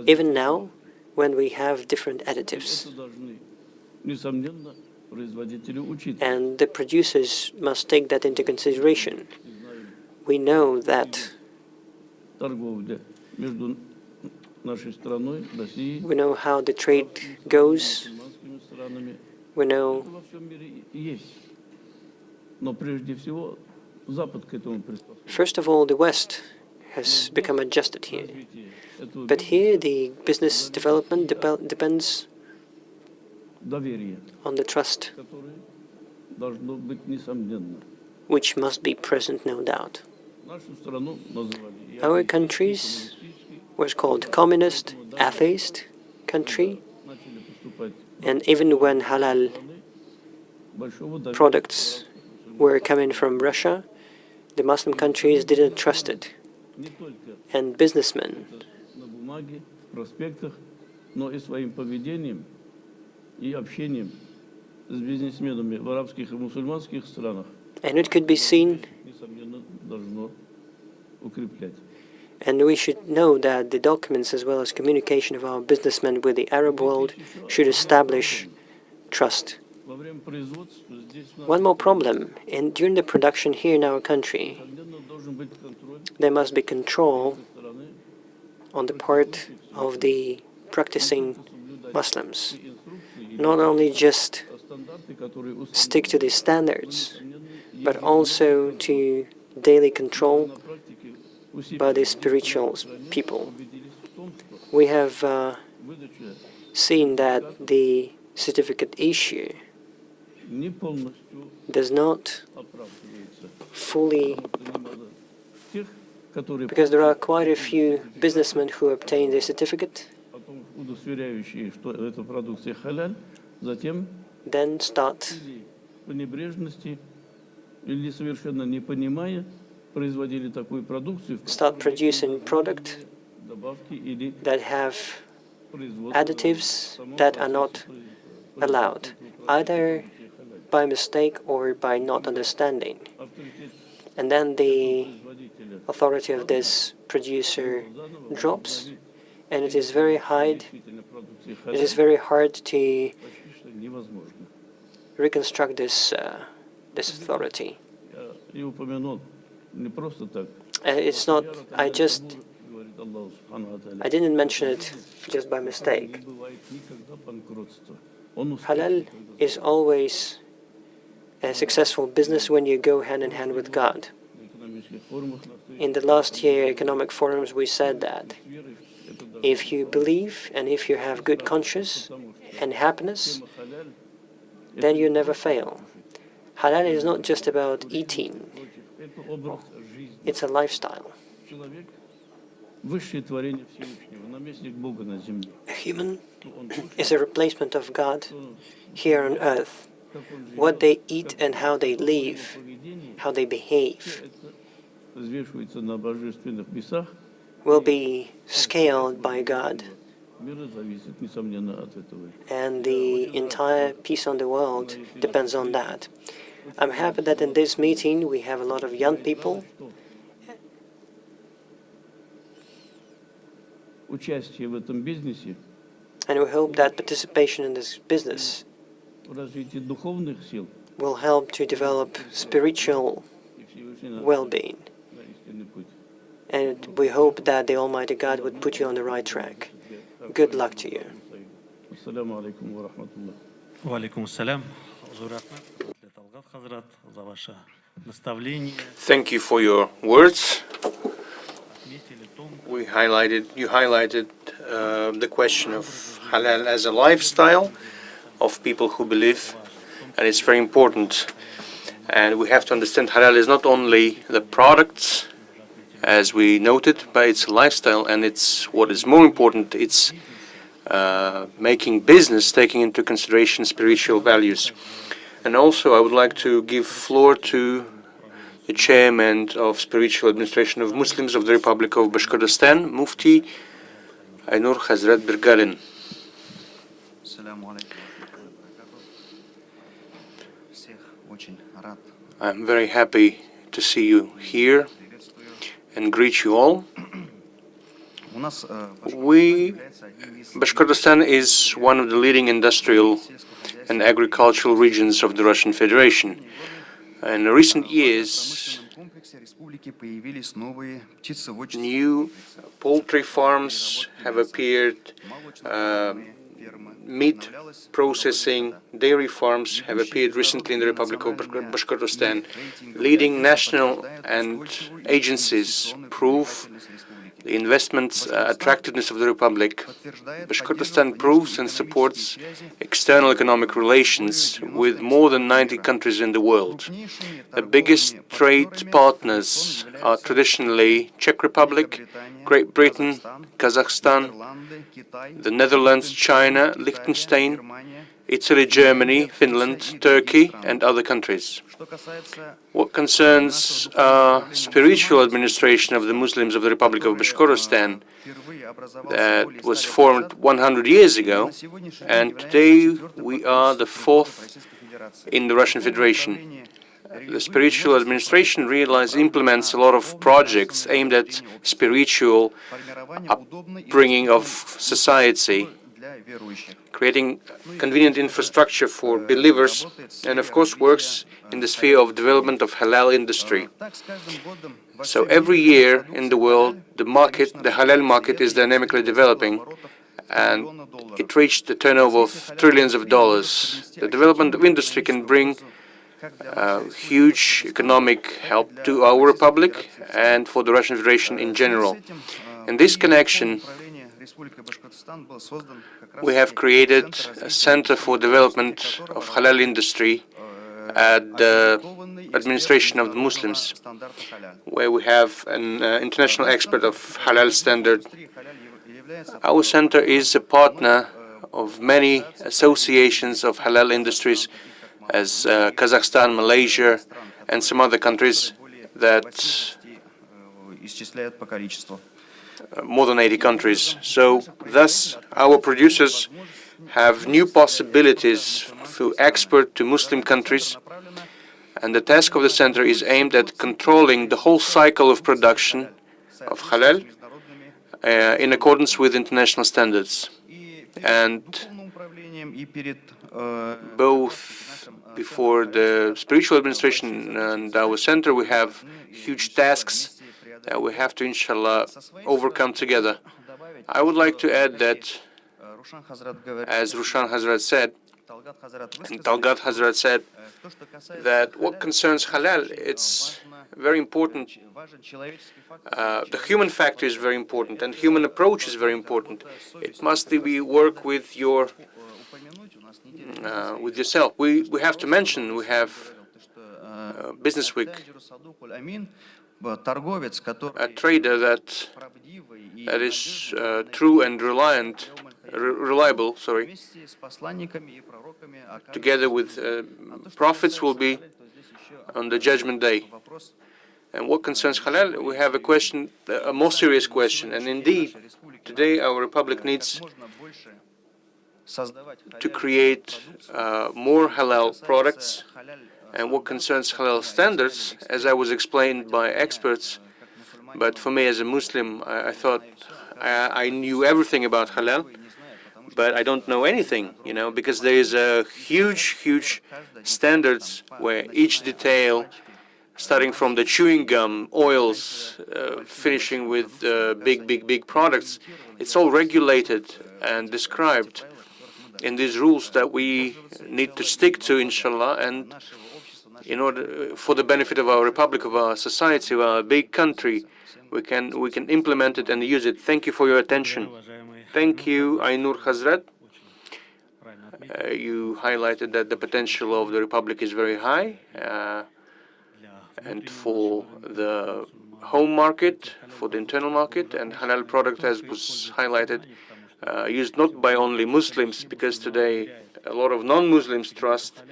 even now when we have different additives. And the producers must take that into consideration. We know that how the trade goes. We know first of all, the West has become adjusted here. But here the business development depends on the trust, which must be present, no doubt. Our countries was called communist, atheist country, and even when halal products were coming from Russia, the Muslim countries didn't trust it. And businessmen and it could be seen, and we should know that the documents as well as communication of our businessmen with the Arab world should establish trust. One more problem, and during the production here in our country, there must be control on the part of the practicing Muslims. Not only just stick to the standards, but also to daily control by the spiritual people. We have seen that the certificate issue does not fully, because there are quite a few businessmen who obtain the certificate, then start producing product that have additives that are not allowed, either by mistake or by not understanding. And then the authority of this producer drops, and it is very hard to reconstruct this authority. It's not, I didn't mention it just by mistake. Halal is always a successful business when you go hand in hand with God. In the last year economic forums we said that if you believe and if you have good conscience and happiness, then you never fail. Halal is not just about eating, it's a lifestyle. A human is a replacement of God here on earth. What they eat and how they live, how they behave, will be scaled by God. And the entire peace on the world depends on that. I'm happy that in this meeting we have a lot of young people and we hope that participation in this business will help to develop spiritual well-being. And we hope that the Almighty God would put you on the right track. Good luck to you. Thank you for your words. You highlighted the question of halal as a lifestyle of people who believe, and it's very important. And we have to understand halal is not only the products, as we noted, but it's a lifestyle, and it's what is more important, it's making business, taking into consideration spiritual values. And also I would like to give floor to the chairman of Spiritual Administration of Muslims of the Republic of Bashkortostan, Mufti Ainur Hazrat Birgalin. I'm very happy to see you here and greet you all. Bashkortostan is one of the leading industrial and agricultural regions of the Russian Federation. In recent years, new poultry farms have appeared, meat processing, dairy farms have appeared recently in the Republic of Bashkortostan. Leading national and agencies prove the investment's attractiveness of the Republic. Bashkortostan proves and supports external economic relations with more than 90 countries in the world. The biggest trade partners are traditionally Czech Republic, Great Britain, Kazakhstan, the Netherlands, China, Liechtenstein, Italy, Germany, Finland, Turkey, and other countries. What concerns spiritual administration of the Muslims of the Republic of Bashkortostan, that was formed 100 years ago, and today we are the fourth in the Russian Federation. The spiritual administration implements a lot of projects aimed at spiritual upbringing of society, creating convenient infrastructure for believers, and of course works in the sphere of development of halal industry. So every year in the world, the halal market is dynamically developing, and it reached a turnover of trillions of dollars. The development of industry can bring huge economic help to our republic and for the Russian Federation in general. In this connection, we have created a Center for Development of Halal Industry at the Administration of the Muslims, where we have an international expert of halal standard. Our center is a partner of many associations of halal industries, as Kazakhstan, Malaysia, and some other countries that more than 80 countries. So thus our producers have new possibilities to export to Muslim countries, and the task of the center is aimed at controlling the whole cycle of production of halal in accordance with international standards. And both before the spiritual administration and our center, we have huge tasks that we have to, inshallah, overcome together. I would like to add that, as Rushan Hazrat said, and Talgat Hazrat said, that what concerns halal, it's very important. The human factor is very important, and human approach is very important. It must be work with yourself. We have to mention, we have Business Week, a trader that is true and reliable, together with prophets, will be on the judgment day. And what concerns halal, we have a more serious question. And indeed, today our republic needs to create more halal products. And what concerns halal standards, as I was explained by experts, but for me as a Muslim, I thought I knew everything about halal, but I don't know anything, because there is a huge standards where each detail, starting from the chewing gum, oils, finishing with big products, it's all regulated and described in these rules that we need to stick to, inshallah, and in order for the benefit of our republic, of our society, of our big country, we can implement it and use it. Thank you for your attention. Thank you, Ainur Hazrat. You highlighted that the potential of the republic is very high, and for the home market, for the internal market, and halal product, as was highlighted, used not by only Muslims, because today a lot of non-Muslims trust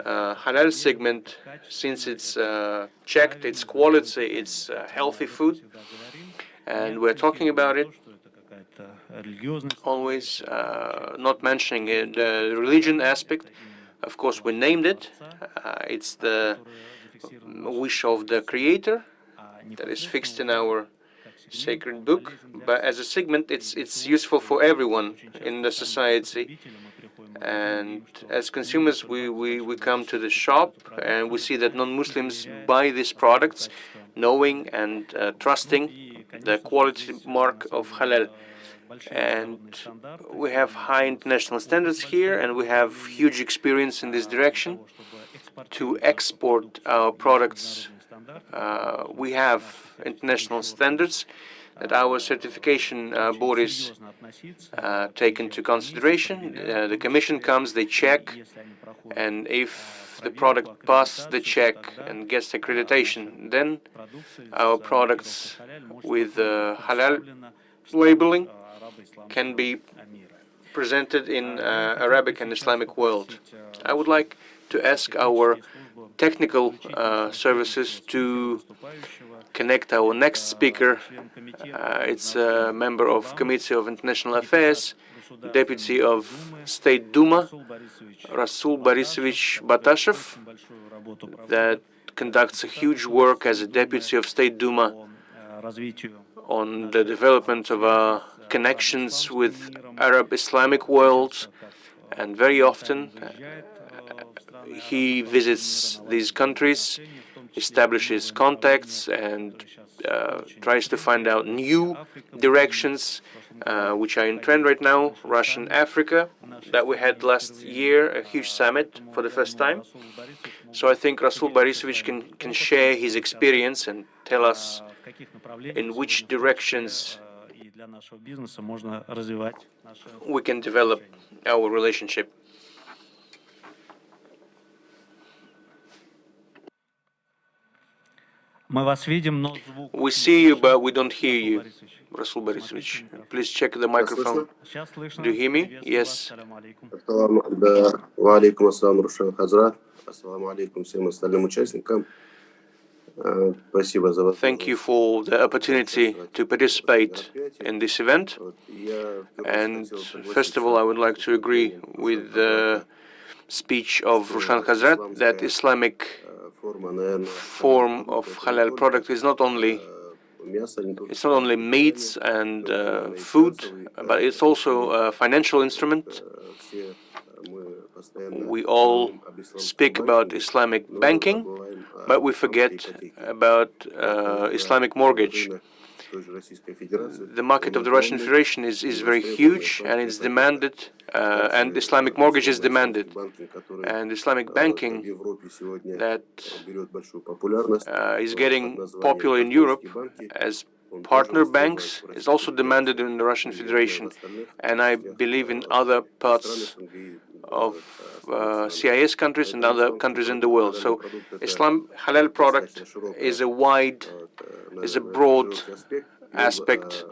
halal segment, since it's checked, its quality, it's healthy food, and we're talking about it, always not mentioning the religion aspect. Of course, we named it. It's the wish of the Creator that is fixed in our sacred book, but as a segment, it's useful for everyone in the society. And as consumers, we come to the shop and we see that non-Muslims buy these products, knowing and trusting the quality mark of halal. And we have high international standards here, and we have huge experience in this direction to export our products. We have international standards that our certification bodies take into consideration. The commission comes, they check, and if the product passes the check and gets accreditation, then our products with halal labeling can be presented in Arabic and Islamic world. I would like to ask our technical services to connect our next speaker. It's a member of Committee of International Affairs, Deputy of State Duma, Rasul Borisovich Batashev, that conducts a huge work as a Deputy of State Duma on the development of our connections with Arab Islamic world, and very often he visits these countries, establishes contacts, and tries to find out new directions which are in trend right now. Russian Africa, that we had last year, a huge summit for the first time. So I think Rasul Borisovich can share his experience and tell us in which directions we can develop our relationship. We see you, but we don't hear you, Rasul Borisovich. Please check the microphone. Do you hear me? Yes. Валейкум ассалам, Рушан Хазрат. Ассаламу алейкум всем остальным участникам. Thank you for the opportunity to participate in this event. And first of all, I would like to agree with the speech of Rushan Hazrat that Islamic form of halal product is not only meats and food, but it's also a financial instrument. We all speak about Islamic banking, but we forget about Islamic mortgage. The market of the Russian Federation is very huge, and it's demanded, and Islamic mortgage is demanded. And Islamic banking that is getting popular in Europe as partner banks is also demanded in the Russian Federation, and I believe in other parts of CIS countries and other countries in the world. So Islam halal product is a broad aspect,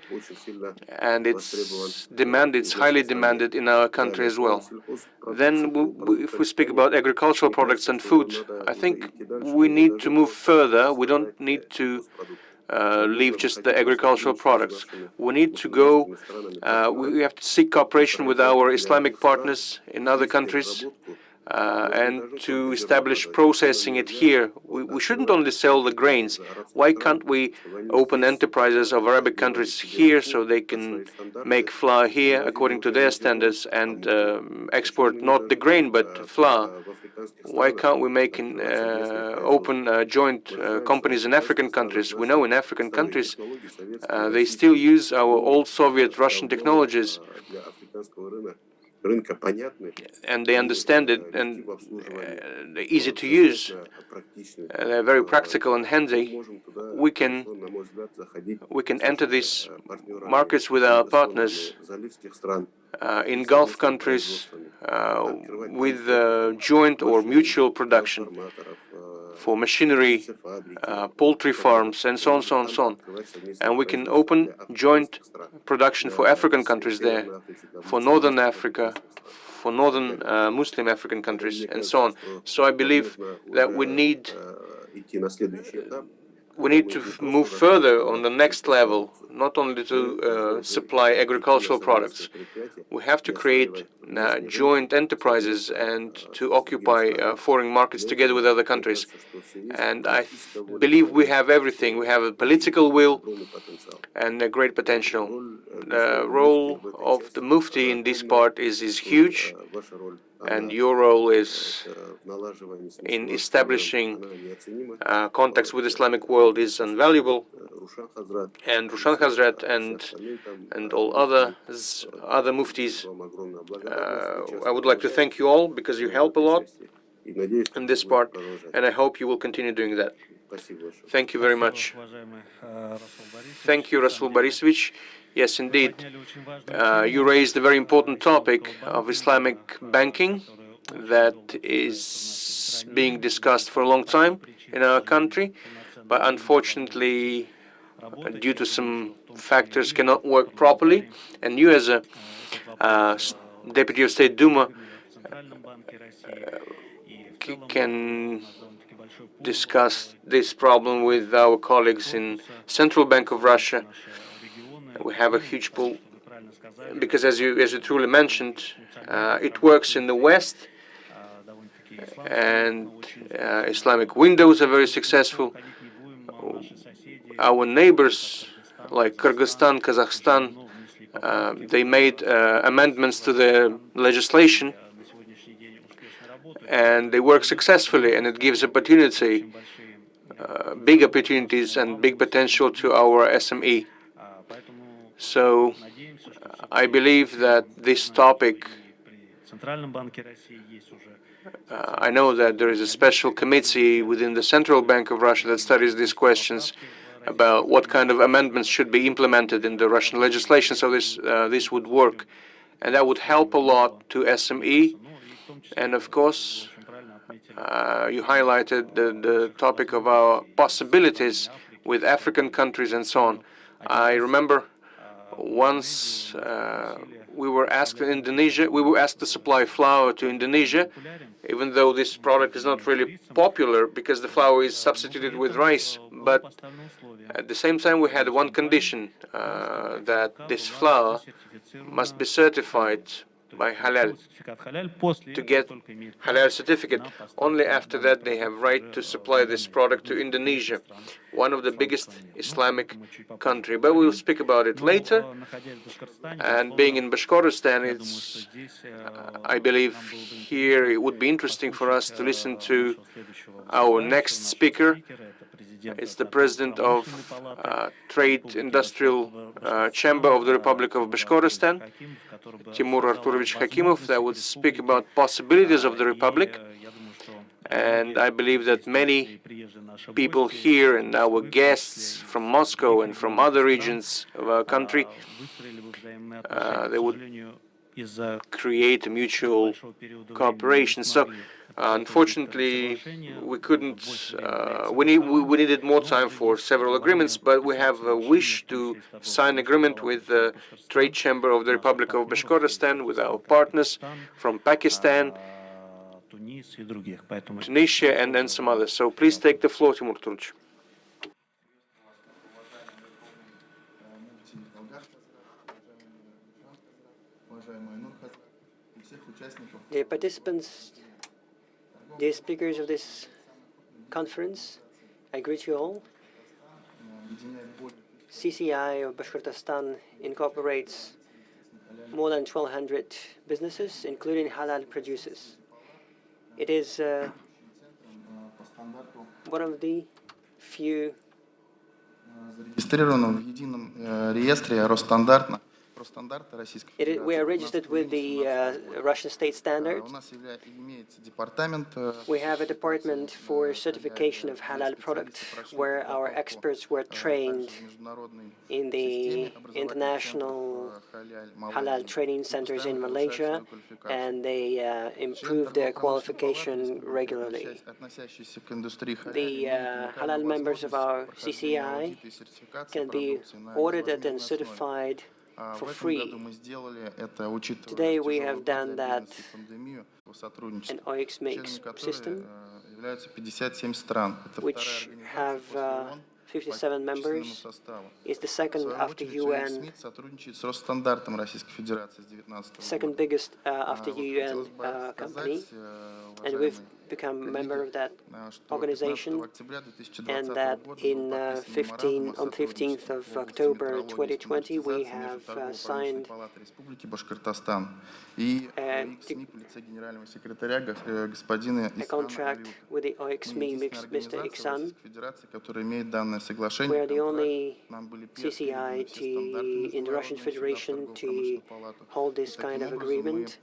and it's highly demanded in our country as well. Then if we speak about agricultural products and food, I think we need to move further. We don't need to leave just the agricultural products. We need to go, we have to seek cooperation with our Islamic partners in other countries and to establish processing it here. We shouldn't only sell the grains. Why can't we open enterprises of Arabic countries here so they can make flour here according to their standards and export not the grain but flour? Why can't we make open joint companies in African countries? We know in African countries they still use our old Soviet Russian technologies, and they understand it, and they're easy to use. They're very practical and handy. We can enter these markets with our partners in Gulf countries with joint or mutual production for machinery, poultry farms, and so on, so on, so on. And we can open joint production for African countries there, for Northern Africa, for Northern Muslim African countries, and so on. So I believe that we need to move further on the next level, not only to supply agricultural products. We have to create joint enterprises and to occupy foreign markets together with other countries. And I believe we have everything. We have a political will, and a great potential. The role of the Mufti in this part is huge, and your role is in establishing contacts with the Islamic world is invaluable. And Rushan Hazrat and all other Muftis, I would like to thank you all because you help a lot in this part, and I hope you will continue doing that. Thank you very much. Thank you, Rasul Borisovich. Yes, indeed. You raised a very important topic of Islamic banking that is being discussed for a long time in our country, but unfortunately, due to some factors, cannot work properly. And you, as a Deputy of State Duma, can discuss this problem with our colleagues in Central Bank of Russia. We have a huge pool, because as you truly mentioned, it works in the West, and Islamic windows are very successful. Our neighbors like Kyrgyzstan, Kazakhstan, they made amendments to the legislation, and they work successfully, and it gives opportunity, big opportunities and big potential to our SME. So I believe that this topic, I know that there is a special committee within the Central Bank of Russia that studies these questions about what kind of amendments should be implemented in the Russian legislation, so this would work, and that would help a lot to SME. And of course, you highlighted the topic of our possibilities with African countries and so on. I remember once we were asked in Indonesia, we were asked to supply flour to Indonesia, even though this product is not really popular because the flour is substituted with rice. But at the same time, we had one condition, that this flour must be certified by Halal. To get Halal certificate, only after that they have right to supply this product to Indonesia, one of the biggest Islamic country. But we'll speak about it later. And being in Bashkortostan, it's, I believe here it would be interesting for us to listen to our next speaker. It's the president of Trade Industrial Chamber of the Republic of Bashkortostan, Timur Arturovich Hakimov, that would speak about possibilities of the Republic. And I believe that many people here and our guests from Moscow and from other regions of our country, they would create a mutual cooperation. So unfortunately, we couldn't. We needed more time for several agreements, but we have a wish to sign agreement with the Trade Chamber of the Republic of Bashkortostan, with our partners from Pakistan, Tunisia, and then some others. So please take the floor, Timur Turch. Dear participants, dear speakers of this conference, I greet you all. CCI of Bashkortostan incorporates more than 1,200 businesses, including halal producers. It is one of the few we are registered with the Russian state standard. We have a department for certification of halal products, where our experts were trained in the international halal training centers in Malaysia, and they improve their qualification regularly. The halal members of our CCI can be audited and certified for free. Today we have done that. An OX makes system, which have 57 members, is the second after UN, second biggest after UN company, and we've become a member of that organization, and that on 15th of October 2020 we have signed a contract with the OXME, Mr. Iksan. We are the only CCI in the Russian Federation to hold this kind of agreement.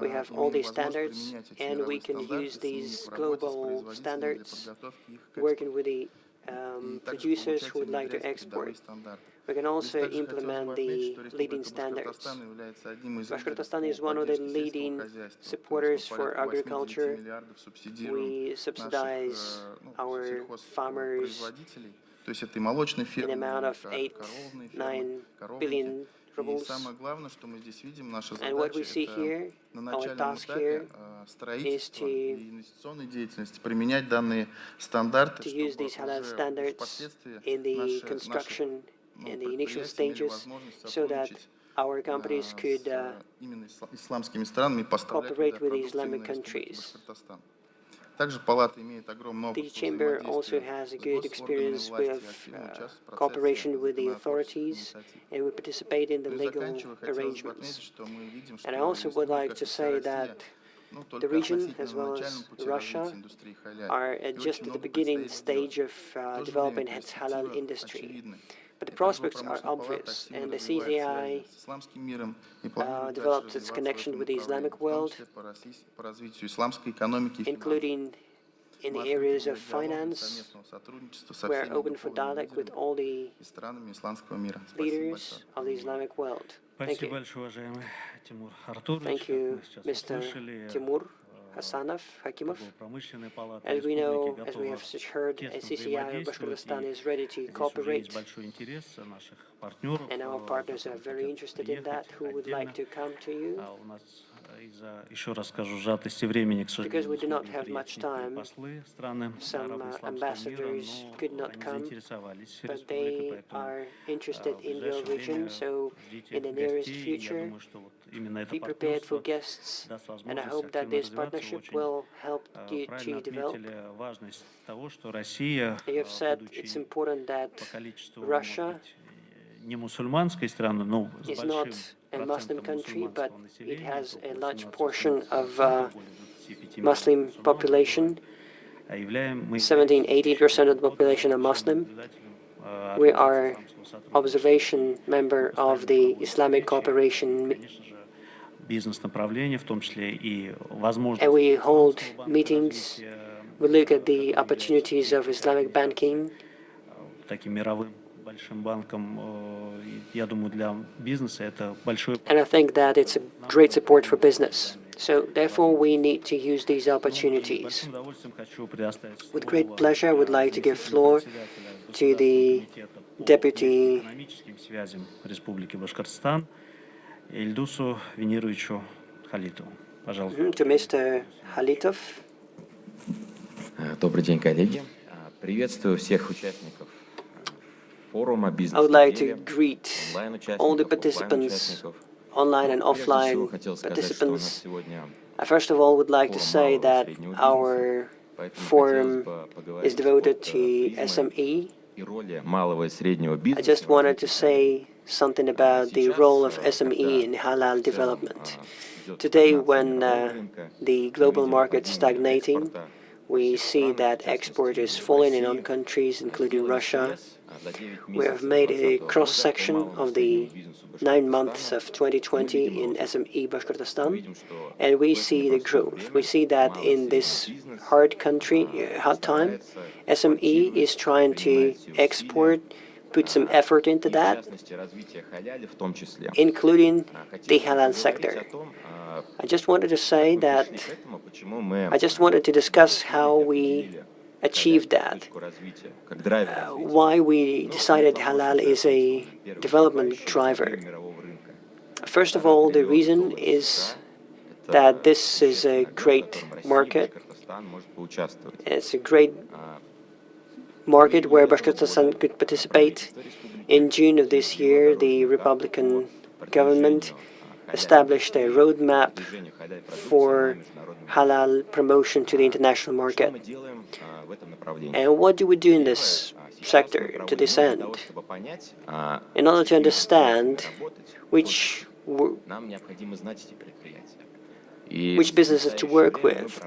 We have all these standards, and we can use these global standards working with the producers who would like to export. We can also implement the leading standards. Bashkortostan is one of the leading supporters for agriculture. We subsidize our farmers in an amount of 8-9 billion rubles. And what we see here, our task here, is to use these halal standards in the construction in the initial stages, so that our companies could cooperate with the Islamic countries. The Chamber also has a good experience with cooperation with the authorities, and we participate in the legal arrangements. And I also would like to say that the region, as well as Russia, are just at the beginning stage of developing its halal industry. But the prospects are obvious, and the CCI develops its connection with the Islamic world, including in the areas of finance. We are open for dialogue with all the leaders of the Islamic world. Thank you. Thank you, Mr. Timur Hasanov, Hakimov. As we know, as we have heard, CCI of Bashkortostan is ready to cooperate, and our partners are very interested in that, who would like to come to you. Because we do not have much time, some ambassadors could not come, but they are interested in your region, so in the nearest future, be prepared for guests, and I hope that this partnership will help you to develop. You have said it's important that Russia is not a Muslim country, but it has a large portion of Muslim population. 17–18% of the population are Muslim. We are observation member of the Islamic cooperation, and we hold meetings. We look at the opportunities of Islamic banking. And I think that it's a great support for business. So therefore, we need to use these opportunities. With great pleasure, I would like to give floor to the Deputy to Mr. Halitov. Добрый день, коллеги. Приветствую всех участников. I would like to greet all the participants, online and offline participants. I first of all would like to say that our forum is devoted to SME. I just wanted to say something about the role of SME in halal development. Today, when the global market is stagnating, we see that export is falling in all countries, including Russia. We have made a cross-section of the 9 months of 2020 in SME Bashkortostan, and we see the growth. We see that in this hard time, SME is trying to export, put some effort into that, including the halal sector. I just wanted to say that I just wanted to discuss how we achieved that, why we decided halal is a development driver. First of all, the reason is that this is a great market. It's a great market where Bashkortostan could participate. In June of this year, the Republican government established a roadmap for halal promotion to the international market. And what do we do in this sector to this end? In order to understand which businesses to work with,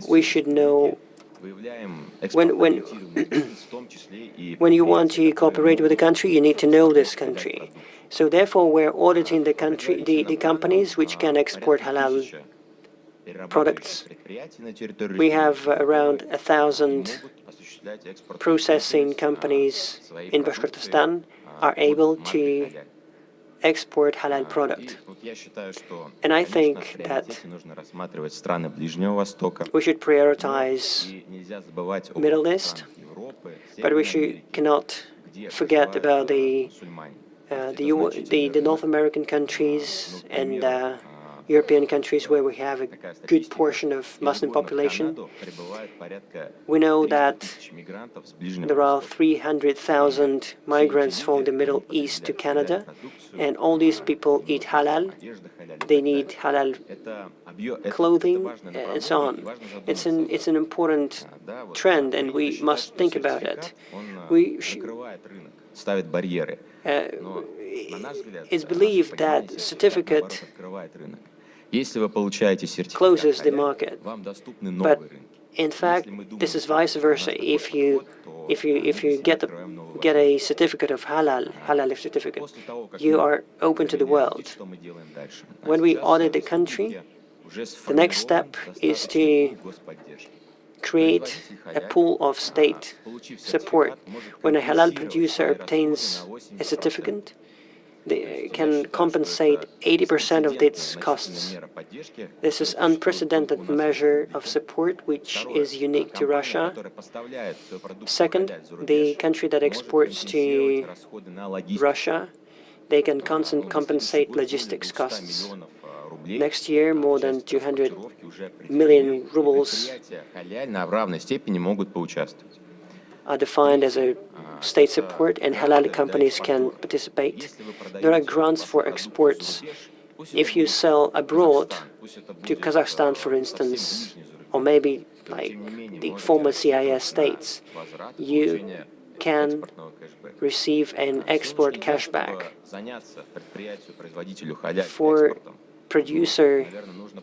we should know when you want to cooperate with a country, you need to know this country. So therefore, we're auditing the companies which can export halal products. We have around 1,000 processing companies in Bashkortostan are able to export halal product. And I think that we should prioritize Middle East, but we cannot forget about the North American countries and European countries where we have a good portion of Muslim population. We know that there are 300,000 migrants from the Middle East to Canada, and all these people eat halal. They need halal clothing and so on. It's an important trend, and we must think about it. It's believed that certificate closes the market, but in fact, this is vice versa. If you get a certificate of halal certificate, you are open to the world. When we audit the country, the next step is to create a pool of state support. When a halal producer obtains a certificate, they can compensate 80% of its costs. This is unprecedented measure of support, which is unique to Russia. Second, the country that exports to Russia, they can compensate logistics costs. Next year, more than 200 million rubles are defined as a state support, and halal companies can participate. There are grants for exports. If you sell abroad, to Kazakhstan, for instance, or maybe like the former CIS states, you can receive an export cashback. For producer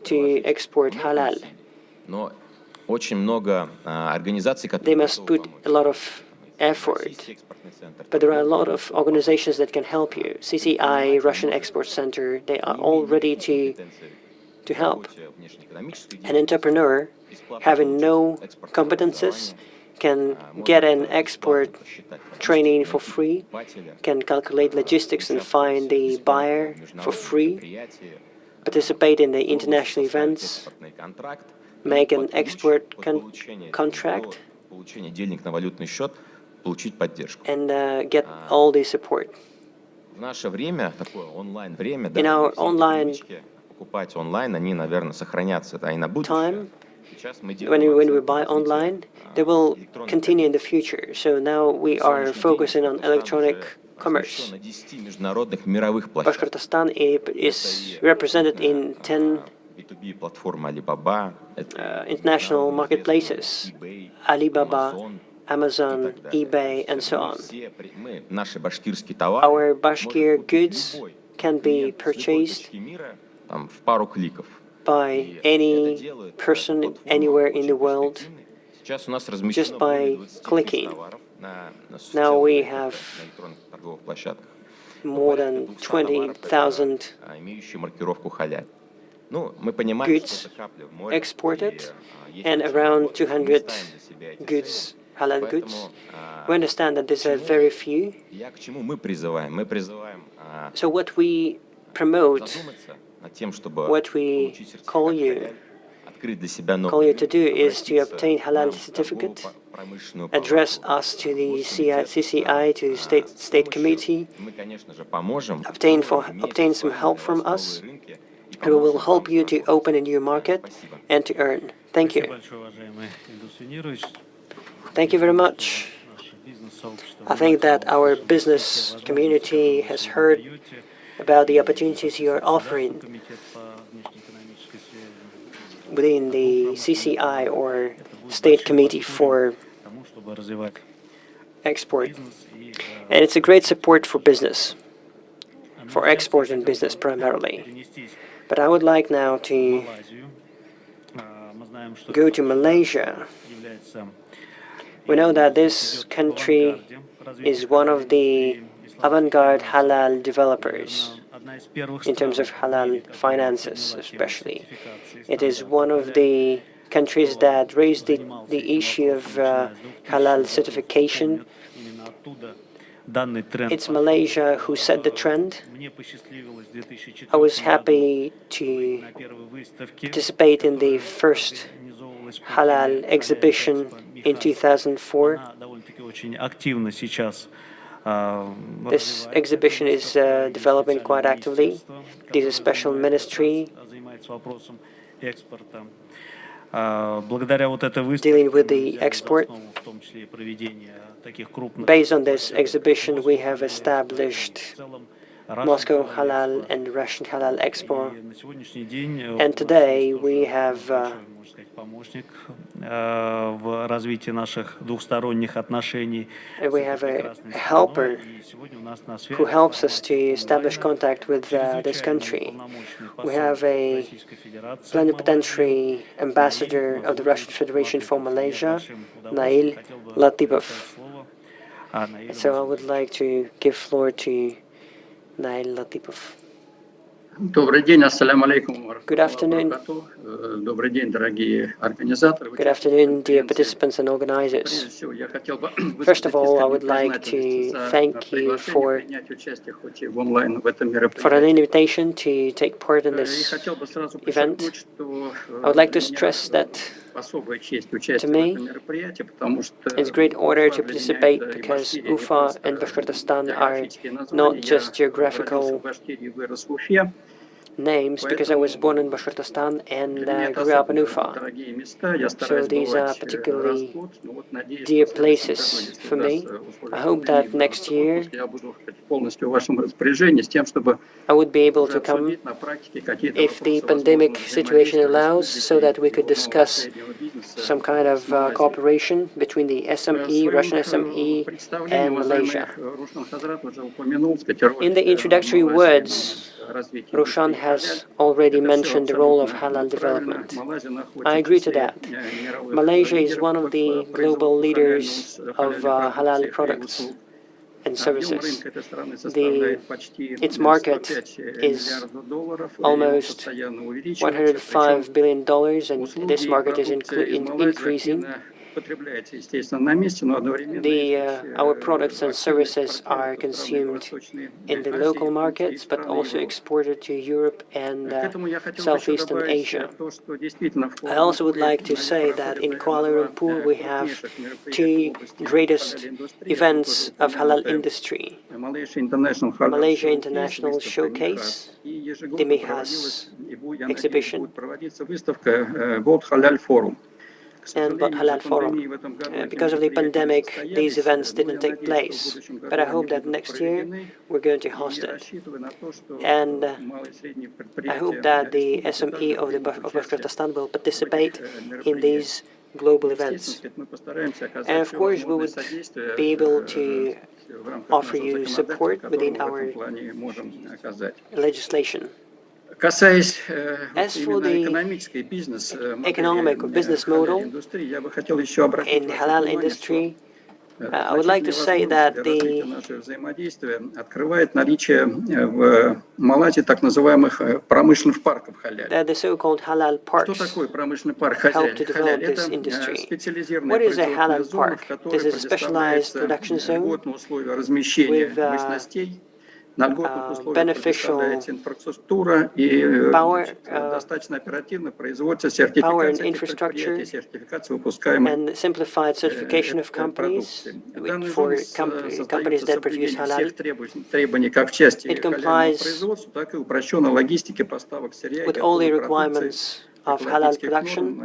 to export halal, they must put a lot of effort, but there are a lot of organizations that can help you. CCI, Russian Export Center, they are all ready to help. An entrepreneur having no competences can get an export training for free, can calculate logistics and find the buyer for free, participate in the international events, make an export contract, and get all the support. In our online time, when we buy online, they will continue in the future. So now we are focusing on electronic commerce. Bashkortostan is represented in 10 international marketplaces: Alibaba, Amazon, eBay, and so on. Our Bashkir goods can be purchased by any person anywhere in the world just by clicking. Now we have more than 20,000 goods exported and around 200 goods, halal goods. We understand that these are very few. So what we promote, what we call you to do is to obtain halal certificate, address us to the CCI, to the state committee, obtain some help from us, and we will help you to open a new market and to earn. Thank you. Thank you very much. I think that our business community has heard about the opportunities you are offering within the CCI or State Committee for Export. And it's a great support for business, for export and business primarily. But I would like now to go to Malaysia. We know that this country is one of the avant-garde halal developers in terms of halal finances, especially. It is one of the countries that raised the issue of halal certification. It's Malaysia who set the trend. I was happy to participate in the first halal exhibition in 2004. This exhibition is developing quite actively. There's a special ministry dealing with the export. Based on this exhibition, we have established Moscow Halal and Russian Halal Expo. And today we have a helper who helps us to establish contact with this country. We have a plenipotentiary ambassador of the Russian Federation for Malaysia, Nail Latipov. So I would like to give floor to Nail Latipov. Good afternoon. Good afternoon, dear participants and organizers. First of all, I would like to thank you for an invitation to take part in this event. I would like to stress that to me, it's a great honor to participate because Ufa and Bashkortostan are not just geographical names, because I was born in Bashkortostan and grew up in Ufa. So these are particularly dear places for me. I hope that next year I would be able to come if the pandemic situation allows, so that we could discuss some kind of cooperation between the SME, Russian SME, and Malaysia. In the introductory words, Rushan has already mentioned the role of halal development. I agree to that. Malaysia is one of the global leaders of halal products and services. Its market is almost $105 billion, and this market is increasing. Our products and services are consumed in the local markets, but also exported to Europe and Southeastern Asia. I also would like to say that in Kuala Lumpur we have two greatest events of halal industry: Malaysia International Showcase, the Mihas exhibition, and World Halal Forum. Because of the pandemic, these events didn't take place, but I hope that next year we're going to host it. And I hope that the SME of Bashkortostan will participate in these global events. And of course, we would be able to offer you support within our legislation. As for the economic or business model in halal industry, I would like to say that the so-called halal parks help to develop this industry. What is a halal park? This is a specialized production zone with beneficial power and infrastructure and simplified certification of companies for companies that produce halal. It complies with all the requirements of halal production,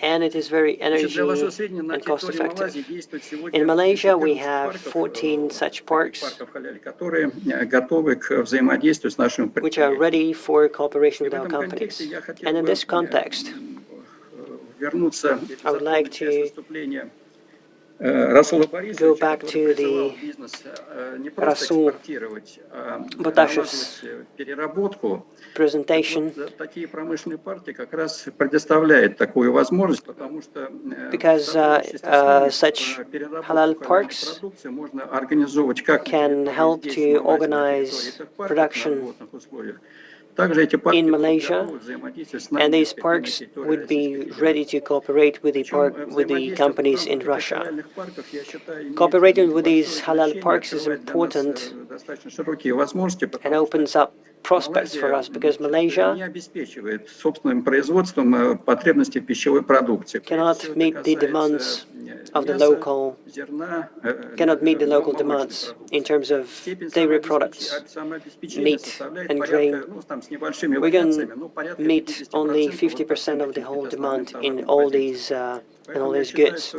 and it is very energy and cost effective. In Malaysia, we have 14 such parks which are ready for cooperation with our companies. And in this context, I would like to go back to the Rasul Batashev's presentation, because such halal parks can help to organize production in Malaysia, and these parks would be ready to cooperate with the companies in Russia. Cooperating with these halal parks is important and opens up prospects for us, because Malaysia cannot meet the demands of the local demands in terms of dairy products, meat and grain. We can meet only 50% of the whole demand in all these goods.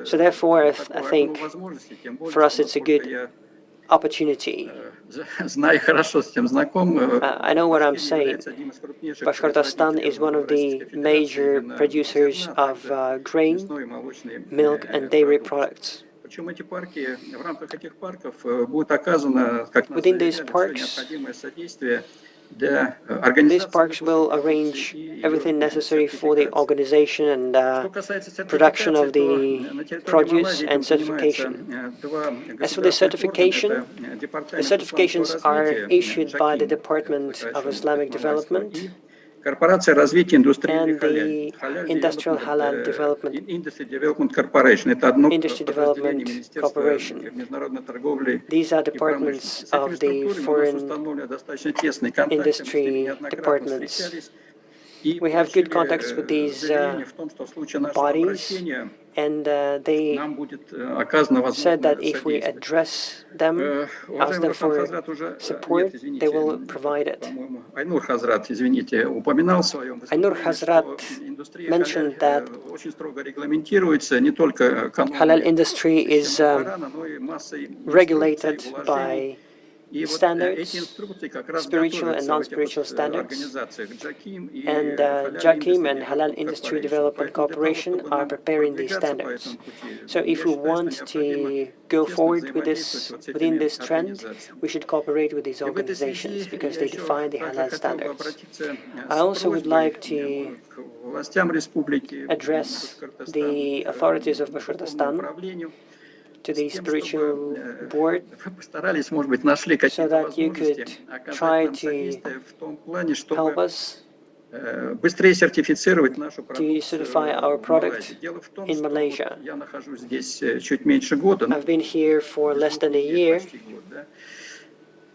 So therefore, I think for us it's a good opportunity. I know what I'm saying. Bashkortostan is one of the major producers of grain, milk, and dairy products. Within these parks will arrange everything necessary for the organization and production of the produce and certification. As for the certifications are issued by the Department of Islamic Development and the Industrial Halal Development Corporation. These are departments of the foreign industry departments. We have good contacts with these bodies, and they said that if we address them, ask them for support, they will provide it. Ainur Hazrat mentioned that halal industry is regulated by standards, spiritual and non-spiritual standards, and JAKIM and Halal Industry Development Corporation are preparing these standards. So if we want to go forward with within this trend, we should cooperate with these organizations because they define the halal standards. I also would like to address the authorities of Bashkortostan, to the spiritual board, so that you could try to help us to certify our product in Malaysia. I've been here for less than a year.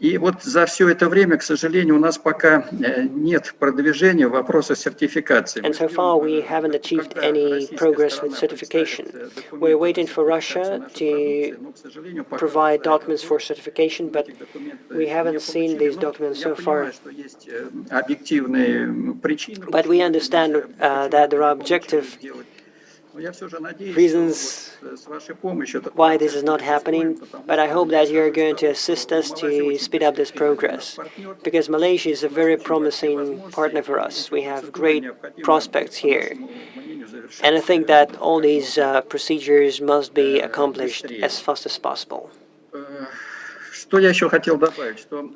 И вот за все это время, к сожалению, у нас пока нет продвижения в вопросах сертификации. And so far we haven't achieved any progress with certification. We're waiting for Russia to provide documents for certification, but we haven't seen these documents so far. But we understand that there are objective reasons why this is not happening, but I hope that you're going to assist us to speed up this progress, because Malaysia is a very promising partner for us. We have great prospects here, and I think that all these procedures must be accomplished as fast as possible. I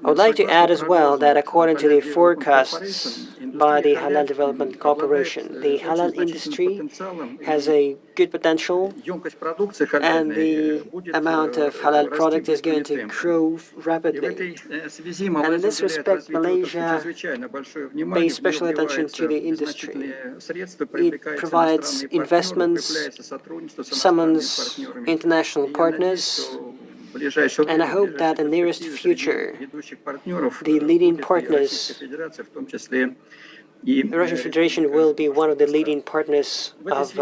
would like to add as well that according to the forecasts by the Halal Development Corporation, the halal industry has a good potential, and the amount of halal product is going to grow rapidly. And in this respect, Malaysia pays special attention to the industry. It provides investments, summons international partners, and I hope that in the nearest future, the leading partners The Russian Federation will be one of the leading partners of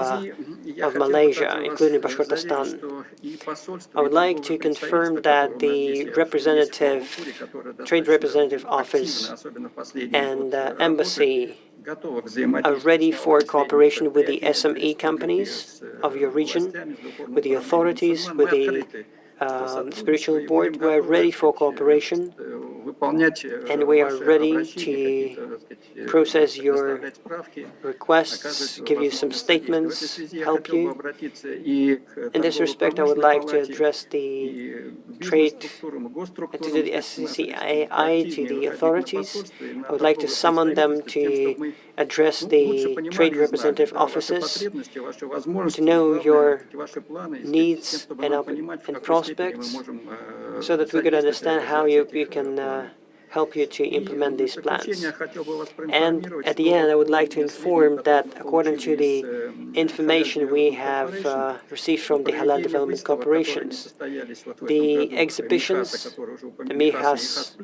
Malaysia, including Bashkortostan. I would like to confirm that the trade representative office and embassy are ready for cooperation with the SME companies of your region, with the authorities, with the spiritual board. We are ready for cooperation, and we are ready to process your requests, give you some statements, help you. In this respect, I would like to address the trade to the SCCI, to the authorities. I would like to summon them to address the trade representative offices, to know your needs and prospects, so that we could understand how we can help you to implement these plans. And at the end, I would like to inform that according to the information we have received from the Halal Development Corporations, the exhibitions, the Mihas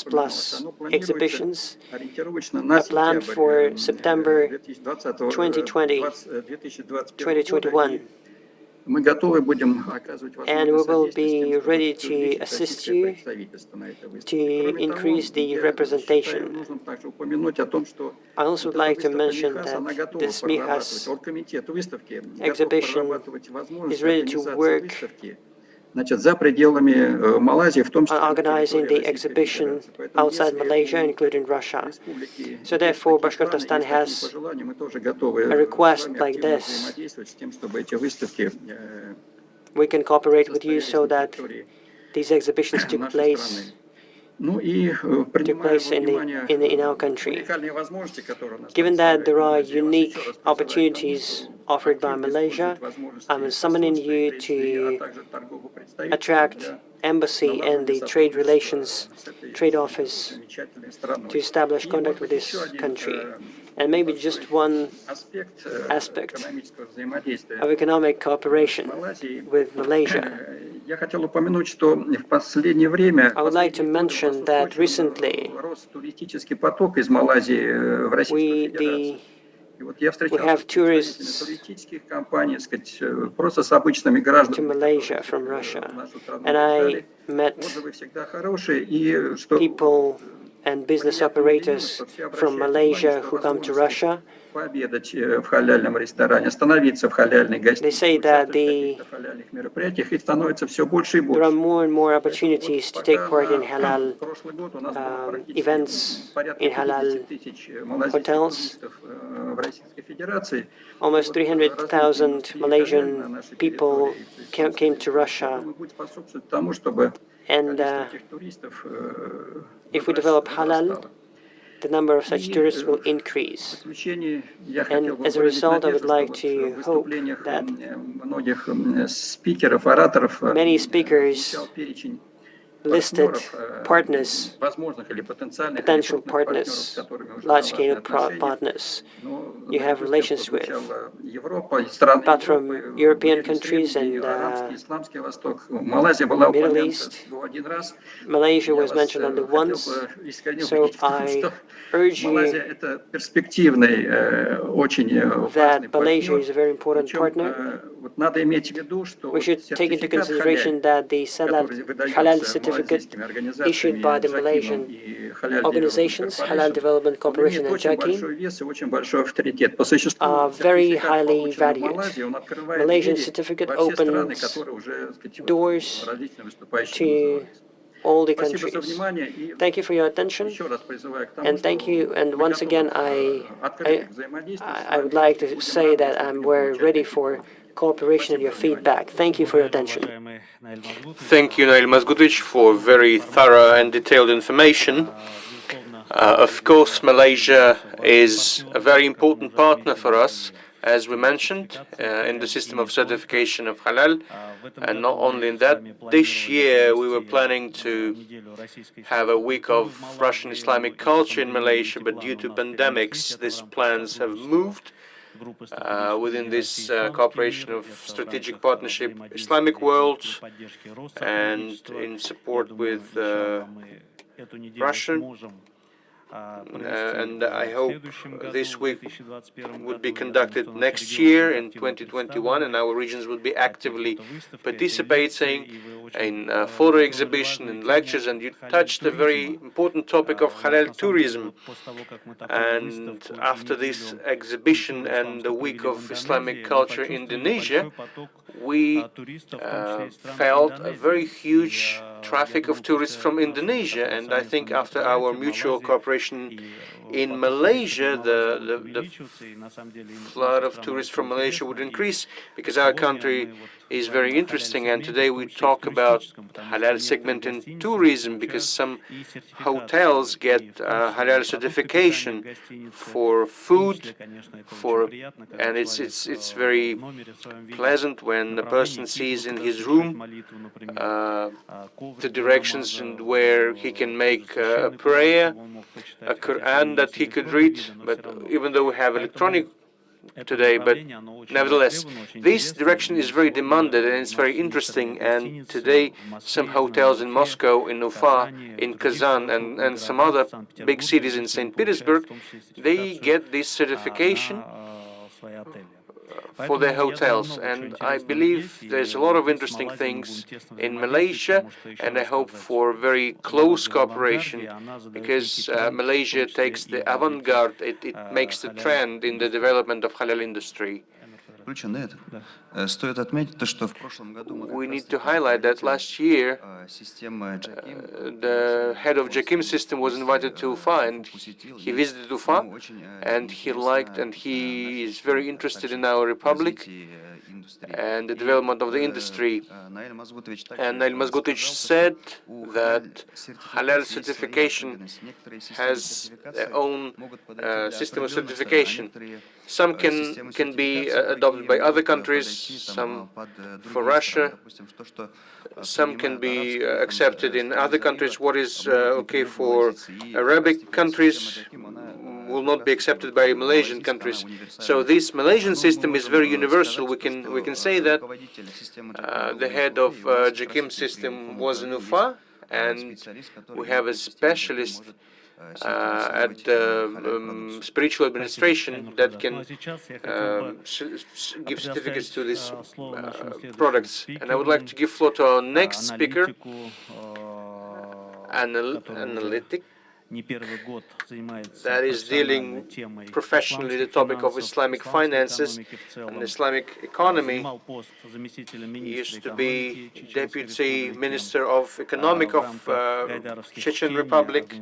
Plus exhibitions, are planned for September 2021. And we will be ready to assist you to increase the representation. I also would like to mention that this Mihas exhibition is ready to work on organizing the exhibition outside Malaysia, including Russia. So therefore, Bashkortostan has a request like this. We can cooperate with you so that these exhibitions took place in our country. Given that there are unique opportunities offered by Malaysia, I'm summoning you to attract embassy and the trade office to establish contact with this country. And maybe just one aspect of economic cooperation with Malaysia. I would like to mention that recently we have tourists to Malaysia from Russia, and I met people and business operators from Malaysia who come to Russia. They say that there are more and more opportunities to take part in halal events, in halal hotels. Almost 300,000 Malaysian people came to Russia, and if we develop halal, the number of such tourists will increase. And as a result, I would like to hope that many speakers listed partners, potential partners, large-scale partners you have relations with, apart from European countries and Middle East. Malaysia was mentioned only once, so I urge you that Malaysia is a very important partner. We should take into consideration that the halal certificate issued by the Malaysian organizations, Halal Development Corporation and JAKI, are very highly valued. Malaysian certificate opens doors to all the countries. Thank you for your attention, and thank you. And once again, I would like to say that we're ready for cooperation and your feedback. Thank you for your attention. Thank you, Nail Mazgutovich, for very thorough and detailed information. Of course, Malaysia is a very important partner for us, as we mentioned, in the system of certification of halal. And not only in that, this year we were planning to have a week of Russian Islamic culture in Malaysia, but due to pandemics, these plans have moved. Within this cooperation of strategic partnership, Islamic world, and in support with Russia, and I hope this week would be conducted next year in 2021, and our regions would be actively participating in photo exhibition and lectures. And you touched a very important topic of halal tourism. And after this exhibition and the week of Islamic culture in Indonesia, we felt a very huge traffic of tourists from Indonesia, and I think after our mutual cooperation in Malaysia, the flood of tourists from Malaysia would increase, because our country is very interesting. And today we talk about halal segment in tourism, because some hotels get halal certification for food, and it's very pleasant when a person sees in his room the directions and where he can make a prayer, a Quran that he could read. But even though we have electronic today, but nevertheless, this direction is very demanded and it's very interesting. And today, some hotels in Moscow, in Ufa, in Kazan, and some other big cities in St. Petersburg, they get this certification for their hotels. And I believe there's a lot of interesting things in Malaysia, and I hope for very close cooperation, because Malaysia takes the avant-garde, it makes the trend in the development of halal industry. We need to highlight that last year the head of JAKIM system was invited to Ufa, and he visited Ufa, and he liked and he is very interested in our republic and the development of the industry. And Nail Mazgutovich said that halal certification has their own system of certification. Some can be adopted by other countries, some for Russia, some can be accepted in other countries. What is okay for Arabic countries will not be accepted by Malaysian countries. So this Malaysian system is very universal. We can say that the head of JAKIM system was in Ufa, and we have a specialist at the spiritual administration that can give certificates to these products. And I would like to give floor to our next speaker, analytic, that is dealing professionally the topic of Islamic finances and Islamic economy. He used to be Deputy Minister of Economic of Chechen Republic.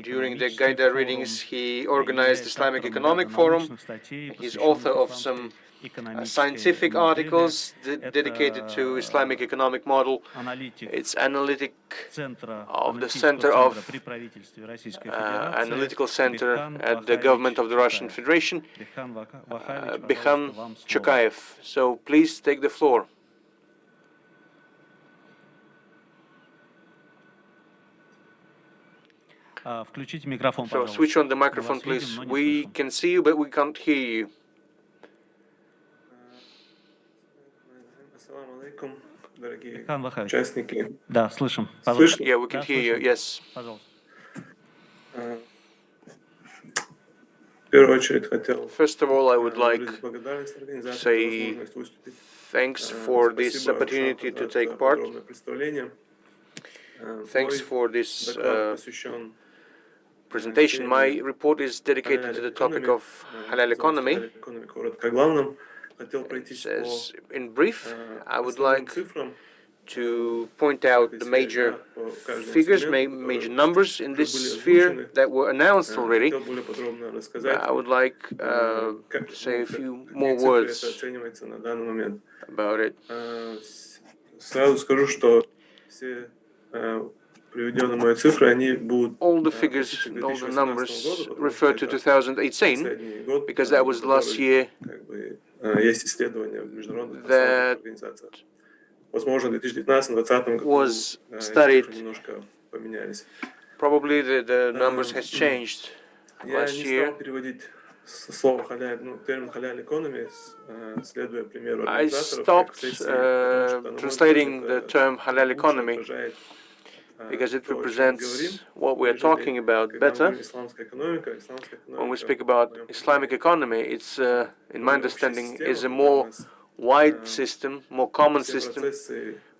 During the Gaida readings, he organized Islamic Economic Forum. He's author of some scientific articles dedicated to Islamic economic model. It's analytic of the center of analytical center at the government of the Russian Federation, Bikhan Chokayev. So please take the floor. So switch on the microphone, please. We can see you, but we can't hear you. Да, слышим. Yeah, we can hear you, yes. First of all, I would like to say thanks for this opportunity to take part. Thanks for this presentation. My report is dedicated to the topic of halal economy. It says, in brief, I would like to point out the major figures, major numbers in this sphere that were announced already. I would like to say a few more words about it. All the figures, all the numbers refer to 2018, because that was last year that was studied. Probably the numbers has changed last year. I stopped translating the term halal economy, because it represents what we are talking about better. When we speak about Islamic economy, it's, in my understanding, is a more wide system, more common system,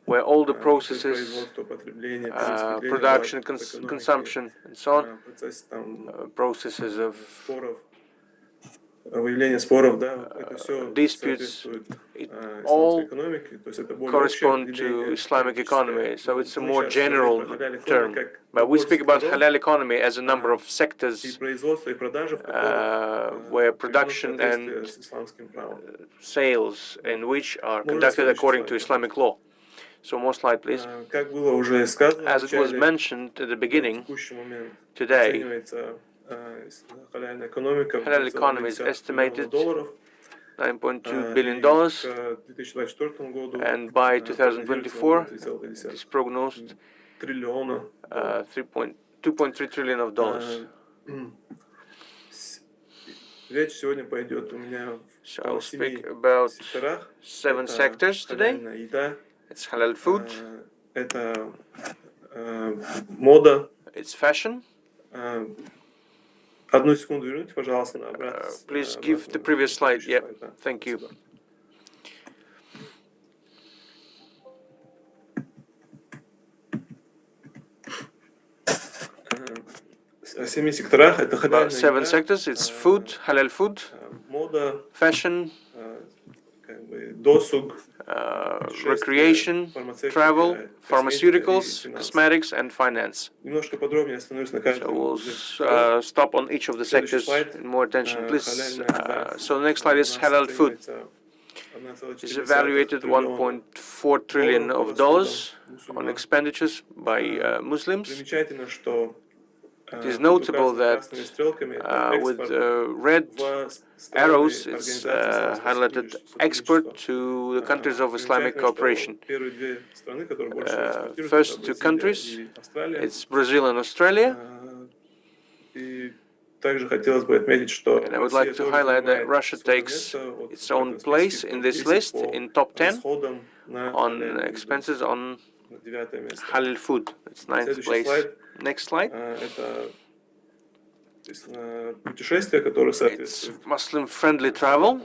where all the processes, production, consumption, and so on, processes of disputes, it all correspond to Islamic economy, so it's a more general term. But we speak about halal economy as a number of sectors where production and sales in which are conducted according to Islamic law. So most slide, please. As it was mentioned at the beginning, today, halal economy is estimated $9.2 billion, and by 2024, it is prognosed $2.3 trillion of dollars. So I will speak about 7 sectors today. It's halal food, it's fashion. Please give the previous slide. Yeah, thank you. About 7 sectors. It's food, halal food, fashion, recreation, travel, pharmaceuticals, cosmetics, and finance. So we'll stop on each of the sectors in more attention, please. So the next slide is halal food. It's evaluated $1.4 trillion of dollars on expenditures by Muslims. It is notable that with red arrows, it's highlighted export to the countries of Islamic cooperation. First 2 countries, it's Brazil and Australia. And I would like to highlight that Russia takes its own place in this list, in top 10, on expenses on halal food. It's 9th place. Next slide. It's Muslim-friendly travel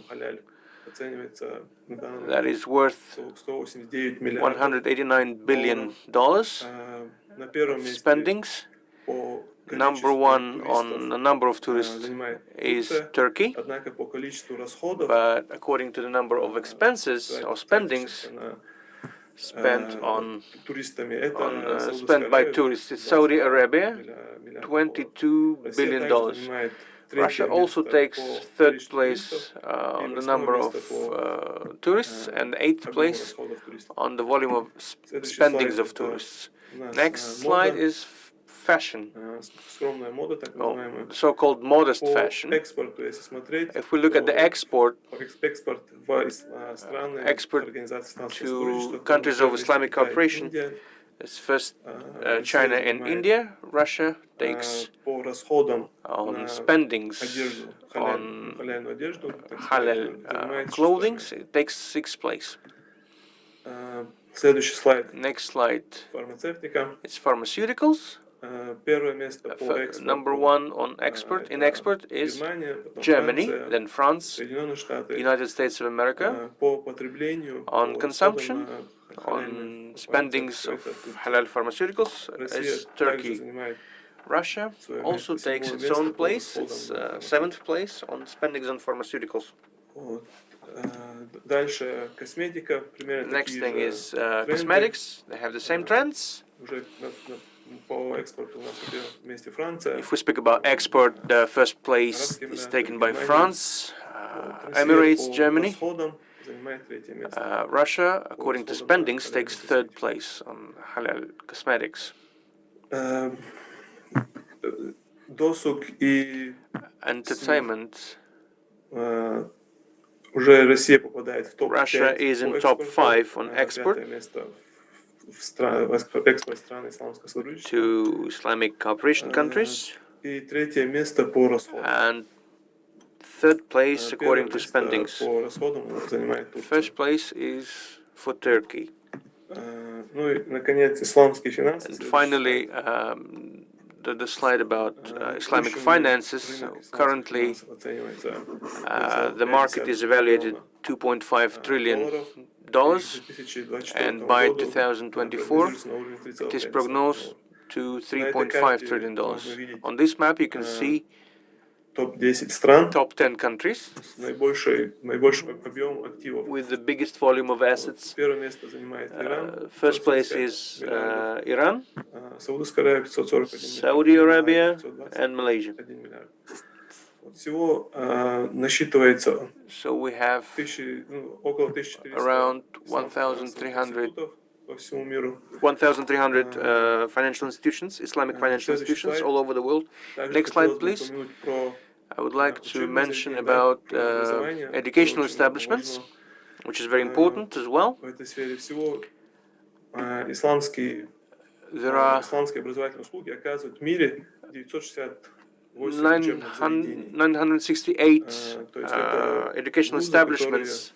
that is worth $189 billion of spendings. Number 1 on the number of tourists is Turkey, but according to the number of expenses or spendings spent spent by tourists, it's Saudi Arabia, $22 billion. Russia also takes 3rd place on the number of tourists and 8th place on the volume of spendings of tourists. Next slide is fashion, so-called modest fashion. If we look at the export to countries of Islamic cooperation, it's first China and India. Russia takes on spendings on halal clothing, it takes 6th place. Next slide. It's pharmaceuticals. Number 1 on export is Germany, then France, United States of America. On consumption, on spendings of halal pharmaceuticals is Turkey. Russia also takes its own place. It's 7th place on spendings on pharmaceuticals. Next thing is cosmetics. They have the same trends. If we speak about export, the first place is taken by France, Emirates, Germany. Russia, according to spendings, takes 3rd place on halal cosmetics. Entertainment. Russia is in top 5 on export to Islamic cooperation countries, and 3rd place according to spendings. 1st place is for Turkey. And finally, the slide about Islamic finances. So currently, the market is evaluated $2.5 trillion, and by 2024, it is prognosed to $3.5 trillion. On this map, you can see top 10 countries with the biggest volume of assets. First place is Iran, Saudi Arabia, and Malaysia. So we have around 1,300 financial institutions, Islamic financial institutions all over the world. Next slide, please. I would like to mention about educational establishments, which is very important as well. There are 968 educational establishments.